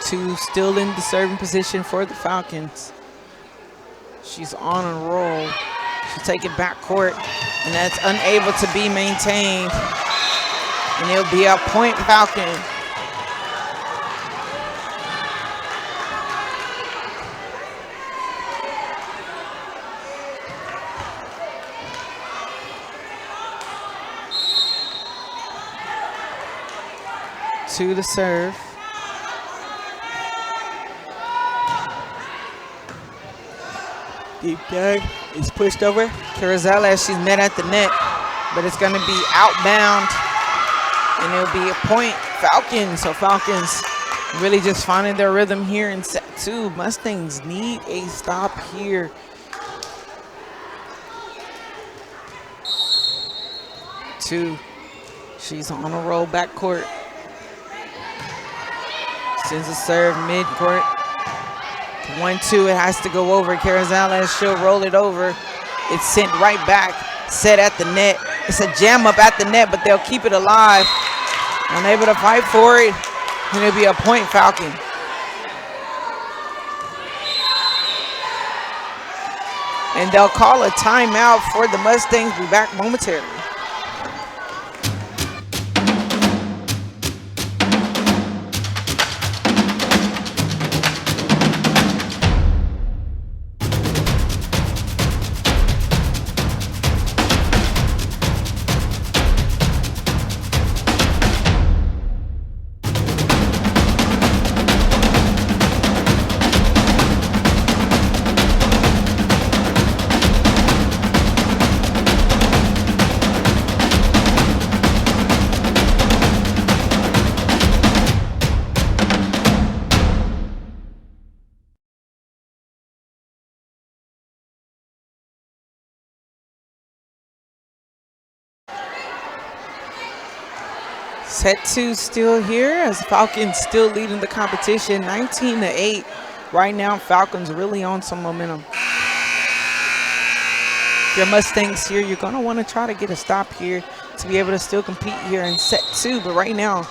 Two still in the serving position for the Falcons. She's on a roll. She'll take it back court, and that's unable to be maintained. And it'll be a point Falcon. Two to serve. Deep dug is pushed over. Carazales, she's met at the net, but it's going to be outbound, and it'll be a point Falcons. So Falcons really just finding their rhythm here in set 2. Mustangs need a stop here. Two, she's on a roll back court.
Sends a serve mid-court. 1-2, it has to go over. Carrizales, she'll roll it over. It's sent right back, set at the net. It's a jam up at the net, but they'll keep it alive. Unable to fight for it, and it'll be a point Falcon. And they'll call a timeout for the Mustangs. Be back momentarily. Set 2 still here as Falcons still leading the competition 19-8. Right now, Falcons really on some momentum. If you're Mustangs here, you're going to want to try to get a stop here to be able to still compete here in set 2. But right now,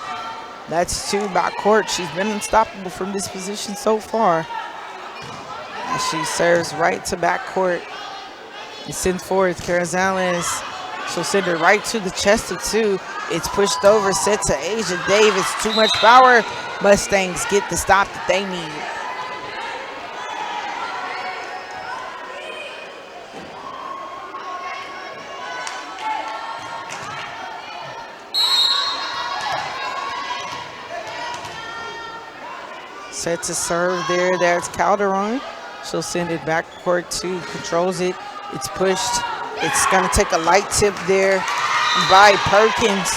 that's 2 backcourt. She's been unstoppable from this position so far. As she serves right to backcourt and sends forward Carrizales. She'll send it right to the chest of 2. It's pushed over, set to Asia Davis. Too much power. Mustangs get the stop that they need. Set to serve there. That's Calderon. She'll send it back court 2. Controls it. It's pushed. It's going to take a light tip there by Perkins,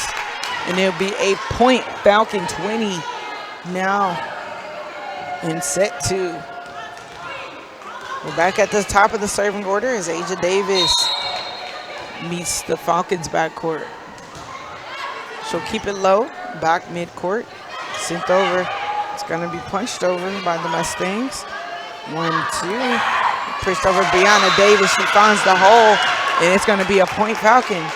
and it'll be a point. Falcon 20 now in set 2. We're back at the top of the serving order as Asia Davis meets the Falcons backcourt. She'll keep it low, back midcourt, sent over. It's going to be punched over by the Mustangs. 1-2, pushed over Brianna Davis. She finds the hole, and it's going to be a point Falcons.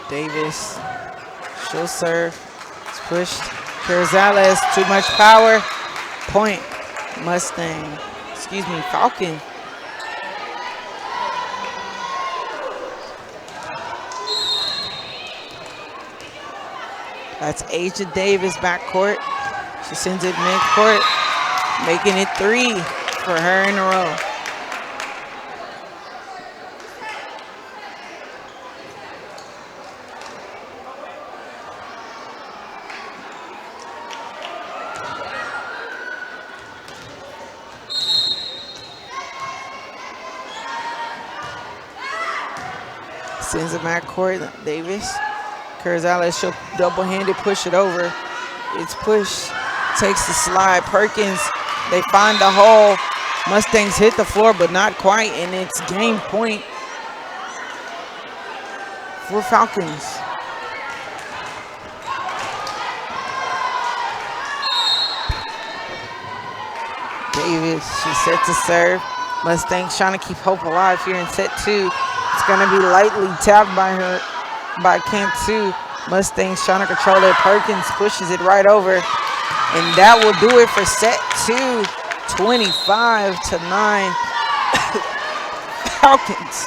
Davis, she'll serve. It's pushed. Carrizales, too much power. Point, Mustang. Excuse me, Falcon. That's Asia Davis backcourt. She sends it midcourt, making it 3 for her in a row. Sends it backcourt, Davis. Carrizales, she'll double-handed push it over. It's pushed, takes the slide. Perkins, they find the hole. Mustangs hit the floor, but not quite, and it's game point for Falcons. Davis, she's set to serve. Mustangs trying to keep hope alive here in set 2. It's going to be lightly tapped by Camp 2. Mustangs trying to control it. Perkins pushes it right over. And that will do it for set 2. 25-9. Falcons.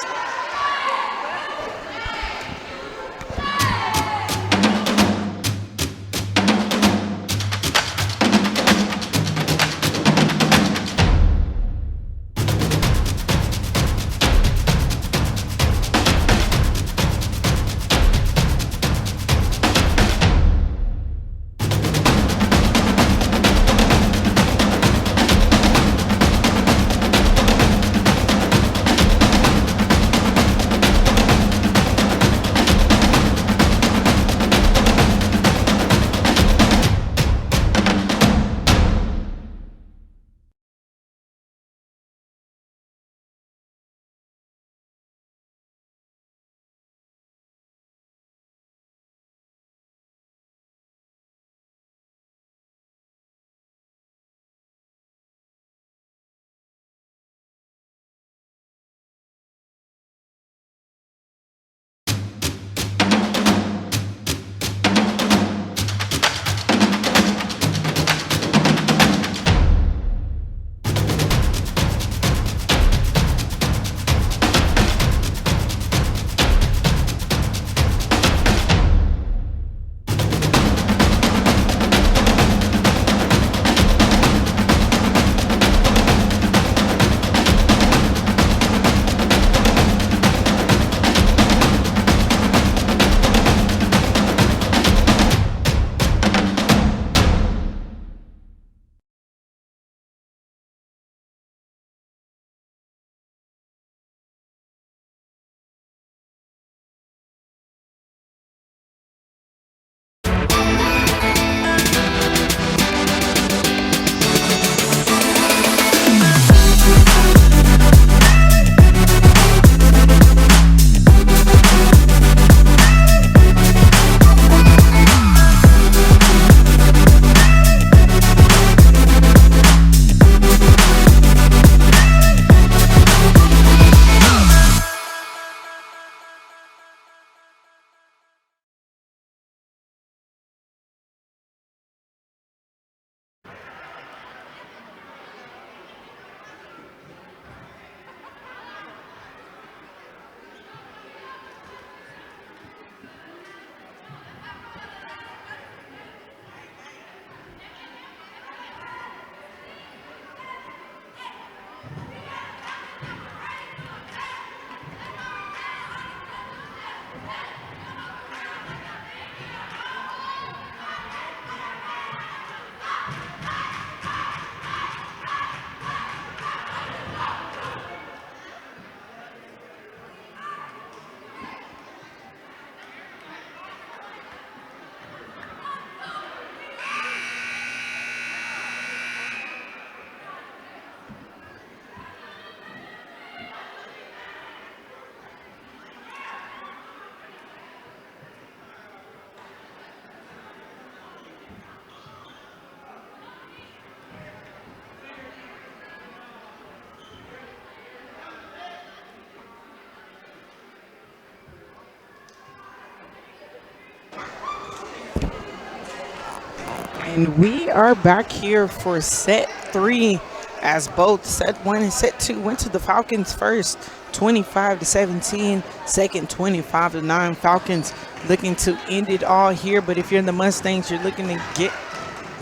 And we are back here for set 3 as both set 1 and set 2 went to the Falcons first, 25-17, second 25-9. Falcons looking to end it all here, but if you're in the Mustangs, you're looking to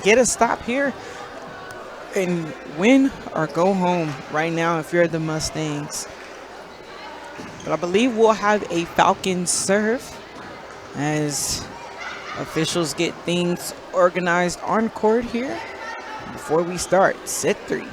get a stop here and win or go home right now if you're the Mustangs. But I believe we'll have a Falcons serve as officials get things organized on court here before we start set 3.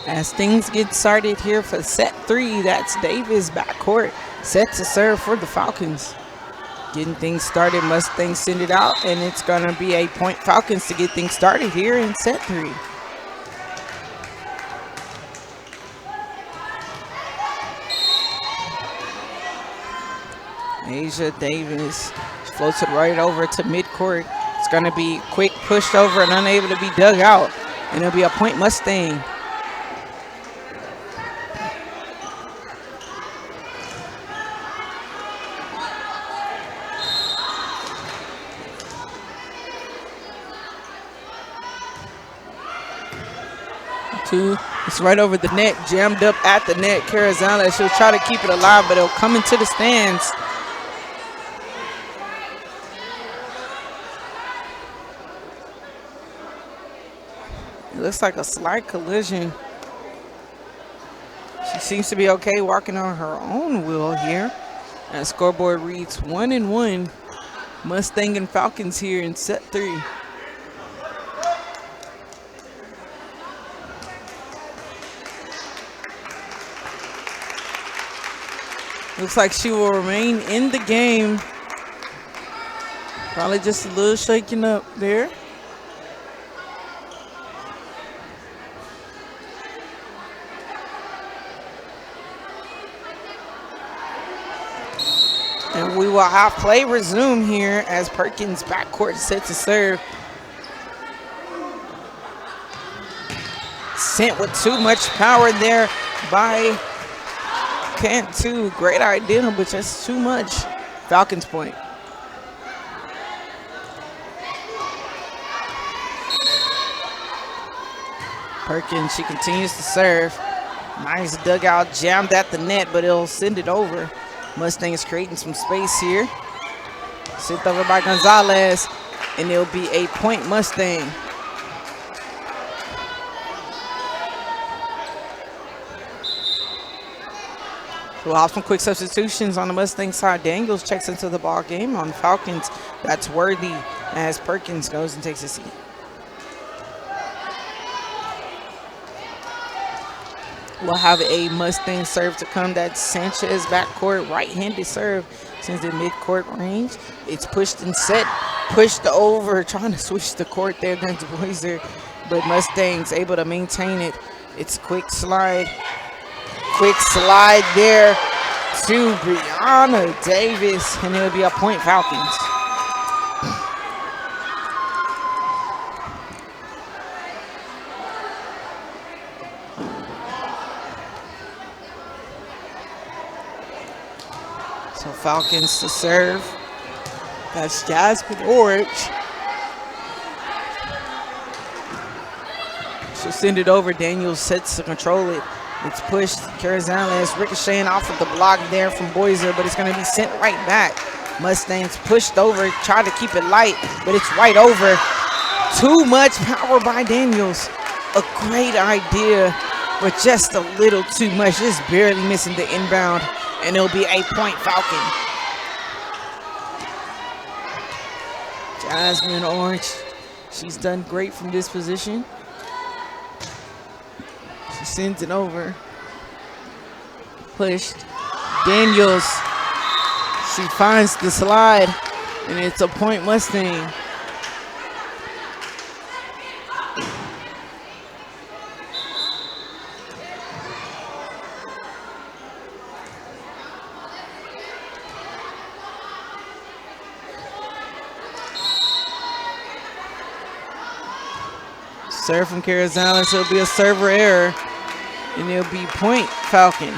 As things get started here for set 3, that's Davis backcourt set to serve for the Falcons. Getting things started, Mustangs send it out, and it's going to be a point Falcons to get things started here in set 3. Asia Davis floats it right over to midcourt. It's going to be quick pushed over and unable to be dug out, and it'll be a point Mustang. It's right over the net, jammed up at the net. Carazana, she'll try to keep it alive, but it'll come into the stands. It looks like a slight collision. She seems to be okay walking on her own wheel here. And scoreboard reads 1-1. Mustang and Falcons here in set 3. Looks like she will remain in the game. Probably just a little shaking up there. And we will have play resume here as Perkins backcourt set to serve. Sent with too much power there by Cantu. Great idea, but just too much. Falcons point. Perkins, she continues to serve. Nice dugout, jammed at the net, but it'll send it over. Mustangs creating some space here. Sent over by Gonzalez, and it'll be a point Mustang. We'll have some quick substitutions on the Mustang side. Daniels checks into the ball game. On the Falcons, that's Worthy as Perkins goes and takes a seat. We'll have a Mustang serve to come. That's Sanchez backcourt, right-handed serve. Sends it mid-court range. It's pushed and set, pushed over, trying to switch the court there against Boiser, but Mustangs able to maintain it. It's quick slide there to Brianna Davis, and it'll be a point Falcons. So Falcons to serve. That's Jasmine Orange. She'll send it over. Daniels sets to control it. It's pushed. Carazana ricocheting off of the block there from Boiser, but it's going to be sent right back. Mustangs pushed over, try to keep it light, but it's right over. Too much power by Daniels. A great idea, but just a little too much. Just barely missing the inbound, and it'll be a point Falcon. Jasmine Orange, she's done great from this position. She sends it over. Pushed. Daniels, she finds the slide, and it's a point Mustang. Serve from Carazales, so it'll be a server error, and it'll be point Falcon.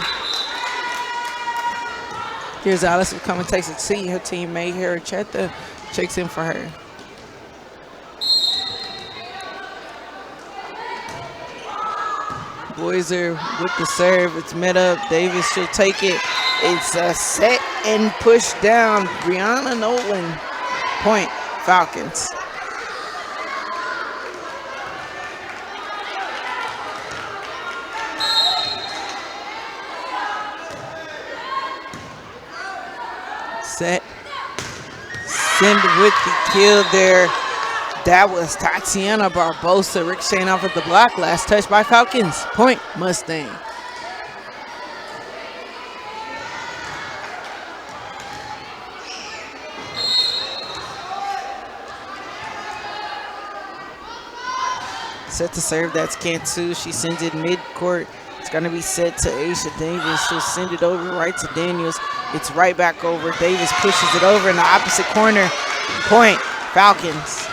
Carazales will come and takes a seat. Her teammate, Cheta, checks in for her. Boys are with the serve. It's met up. Davis, she'll take it. It's a set and push down. Brianna Nolan, point Falcons. Set, send with the kill there. That was Tatiana Barbosa ricocheting off of the block. Last touch by Falcons. Point Mustang. Set to serve, that's Cantu. She sends it mid-court. It's gonna be set to Aisha Davis. She'll send it over right to Daniels. It's right back over. Davis pushes it over in the opposite corner. Point, Falcons.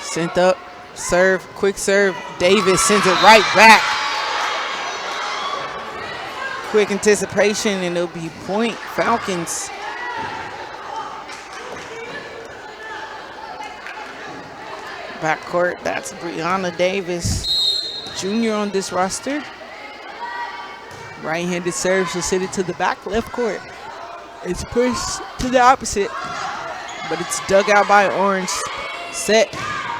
Sent up, serve, quick serve. Davis sends it right back. Quick anticipation, and it'll be point Falcons. Backcourt, that's Brianna Davis, junior on this roster. Right-handed serve, she'll send it to the back left court. It's pushed to the opposite, but it's dug out by Orange. Set,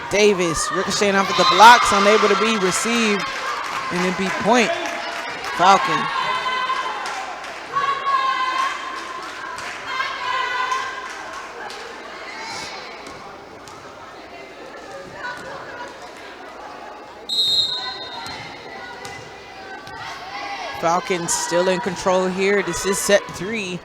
Davis, ricocheting off of the blocks, unable to be received, and it'll be point Falcon. Falcons still in control here. This is set 3.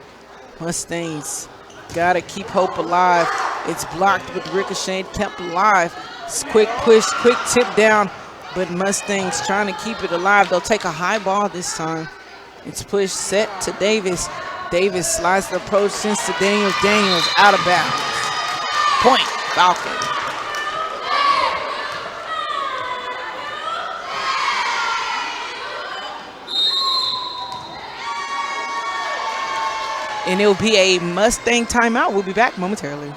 Mustangs gotta keep hope alive. It's blocked with ricochet, kept alive. It's quick push, quick tip down, but Mustangs trying to keep it alive. They'll take a high ball this time. It's pushed, set to Davis. Davis slides the approach, sends to Daniels. Daniels out of bounds. Point, Falcon. And it'll be a Mustang timeout. We'll be back momentarily.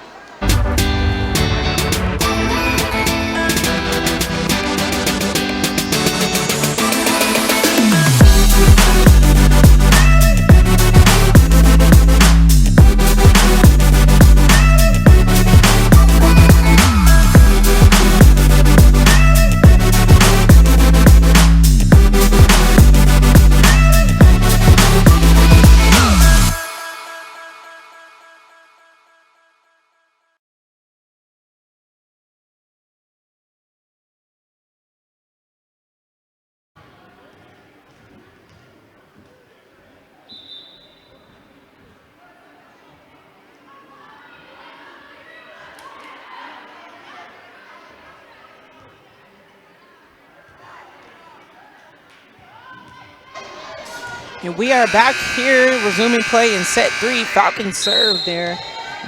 And we are back here, resuming play in set 3. Falcons serve there.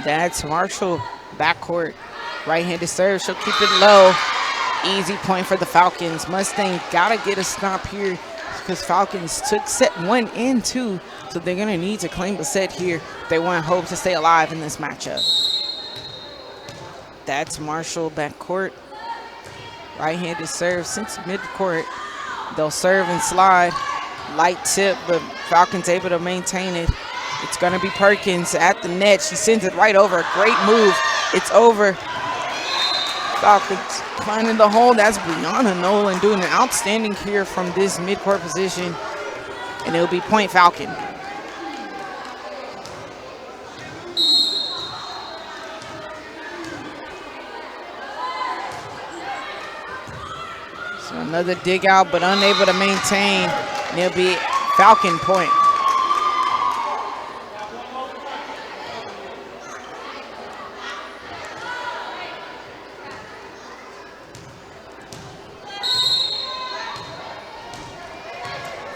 That's Marshall, backcourt. Right-handed serve, she'll keep it low. Easy point for the Falcons. Mustang gotta get a stop here because Falcons took set 1 and 2. So they're gonna need to claim the set here if they want hope to stay alive in this matchup. That's Marshall, backcourt. Right-handed serve since midcourt. They'll serve and slide. Light tip, but Falcons able to maintain it. It's going to be Perkins at the net. She sends it right over. Great move. It's over. Falcons finding the hole. That's Brianna Nolan doing an outstanding here from this midcourt position. And it'll be point Falcon. So another dig out, but unable to maintain. And it'll be Falcon point.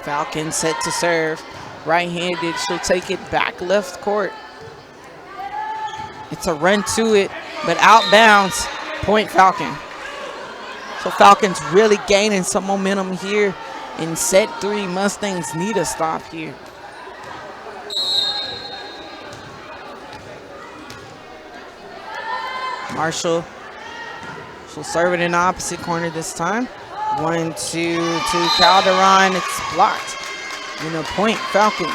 Falcon set to serve. Right-handed, she'll take it back left court. It's a run to it, but out bounds, point Falcon. So Falcons really gaining some momentum here in set 3. Mustangs need a stop here. Marshall, she'll serve it in the opposite corner this time. 1-2 to Calderon. It's blocked. And a point Falcons.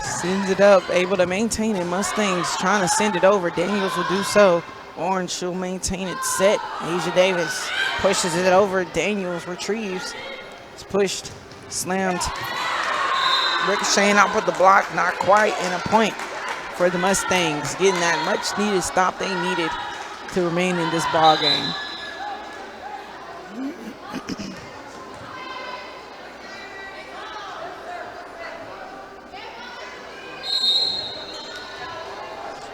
Sends it up, able to maintain it. Mustangs trying to send it over. Daniels will do so. Orange, she'll maintain it set. Asia Davis pushes it over. Daniels retrieves. It's pushed, slammed. Ricocheting out with the block, not quite, and a point for the Mustangs. Getting that much needed stop they needed to remain in this ball game.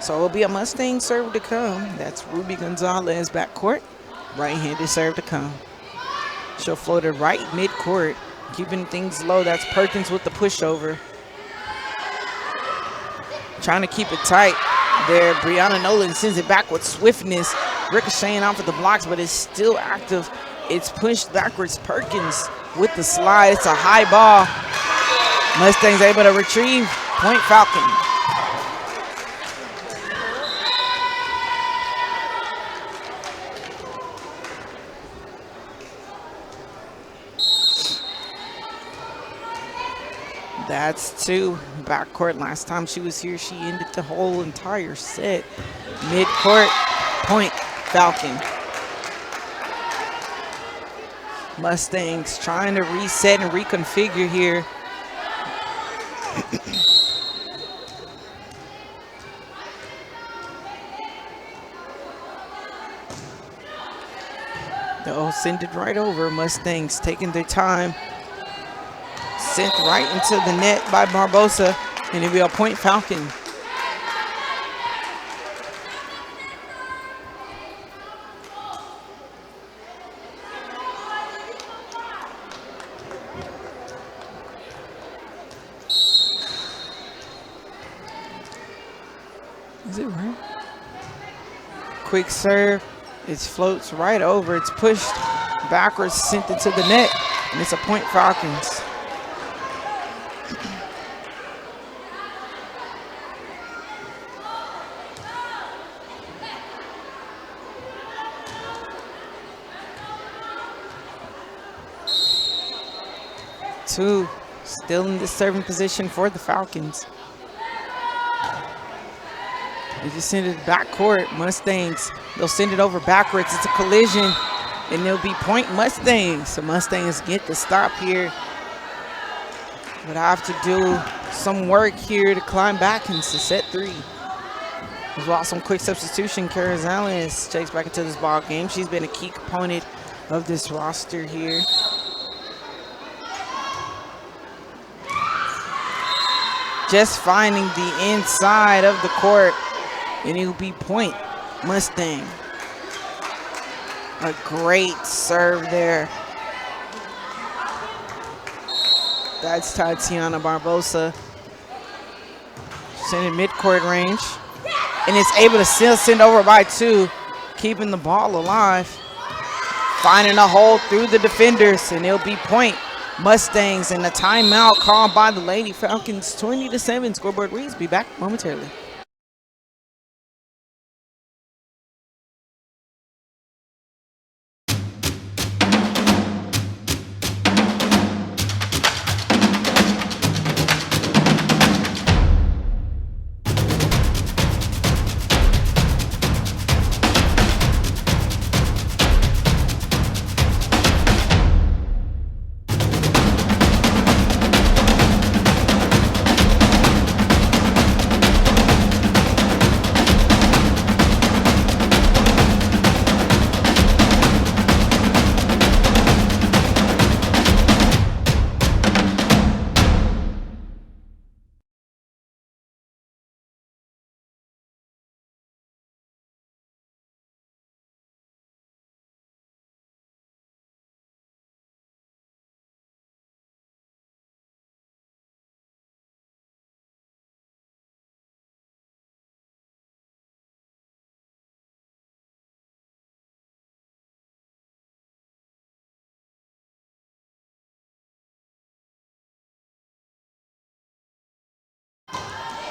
So it'll be a Mustang serve to come. That's Ruby Gonzalez backcourt. Right-handed serve to come. She'll float it right mid-court, keeping things low. That's Perkins with the pushover. Trying to keep it tight there. Brianna Nolan sends it back with swiftness. Ricocheting off of the blocks, but it's still active. It's pushed backwards. Perkins with the slide. It's a high ball. Mustangs able to retrieve. Point Falcon. That's 2 backcourt. Last time she was here, she ended the whole entire set. Midcourt, point Falcon. Mustangs trying to reset and reconfigure here. They'll send it right over. Mustangs taking their time. Sent right into the net by Barbosa, and it'll be a point Falcon. Is it right? Quick serve. It floats right over. It's pushed backwards, sent it to the net, and it's a point Falcons. Two still in the serving position for the Falcons. They just send it back court. Mustangs, they'll send it over backwards. It's a collision, and they'll be point Mustangs. So Mustangs get the stop here. But I have to do some work here to climb back into set 3. As well, some quick substitution. Kara Zalez checks back into this ball game. She's been a key component of this roster here. Just finding the inside of the court, and it'll be point Mustang. A great serve there. That's Tatiana Barbosa. Send it mid-court range, and it's able to still send over by 2, keeping the ball alive. Finding a hole through the defenders, and it'll be point Mustangs, and a timeout called by the Lady Falcons. 20-7 scoreboard reads. Be back momentarily.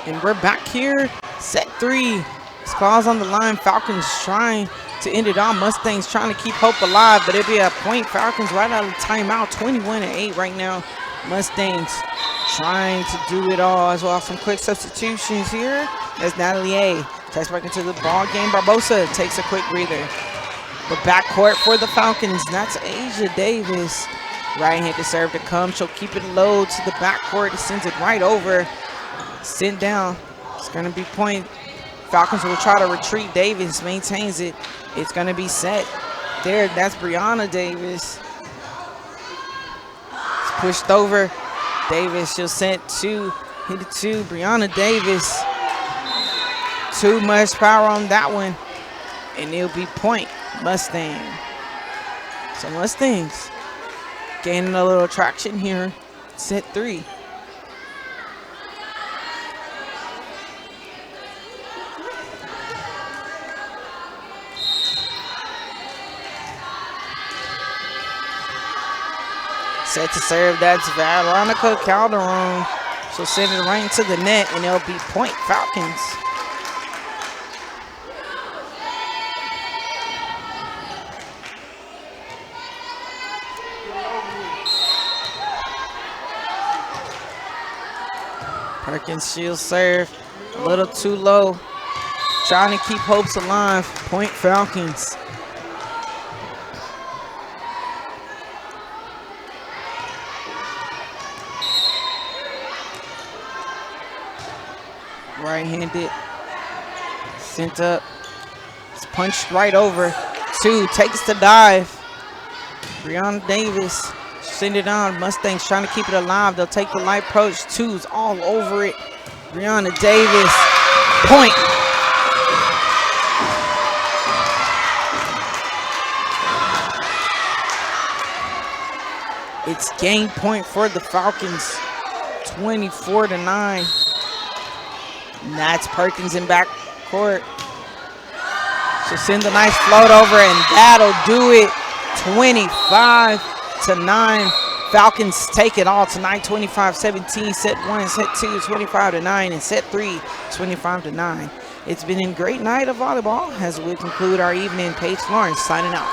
And we're back here, set 3. Squalls on the line. Falcons trying to end it on. Mustangs trying to keep hope alive, but it'll be a point. Falcons right out of timeout, 21-8 right now. Mustangs trying to do it all as well. Some quick substitutions here. That's Natalie A. Takes back into the ball game. Barbosa takes a quick breather. The backcourt for the Falcons. That's Asia Davis. Right-handed serve to come. She'll keep it low to the backcourt. It sends it right over. Sent down. It's going to be point. Falcons will try to retreat. Davis maintains it. It's going to be set. There, that's Brianna Davis. It's pushed over. Davis, she'll send 2. Hit it 2. Brianna Davis. Too much power on that one. And it'll be point Mustang. So Mustangs gaining a little traction here. Set 3. Set to serve, that's Veronica Calderon. She'll send it right into the net, and it'll be point Falcons. Perkins, she'll serve a little too low. Trying to keep hopes alive. Point Falcons. Right-handed, sent up, it's punched right over. 2, takes the dive. Brianna Davis, send it on. Mustangs trying to keep it alive. They'll take the light approach. 2's all over it. Brianna Davis, point. It's game point for the Falcons, 24-9. And that's Perkins in back court. She'll send a nice float over, and that'll do it. 25-9. Falcons take it all tonight. 25-17. Set 1, set 2, 25-9, and set 3, 25-9. It's been a great night of volleyball as we conclude our evening. Paige Lawrence signing out.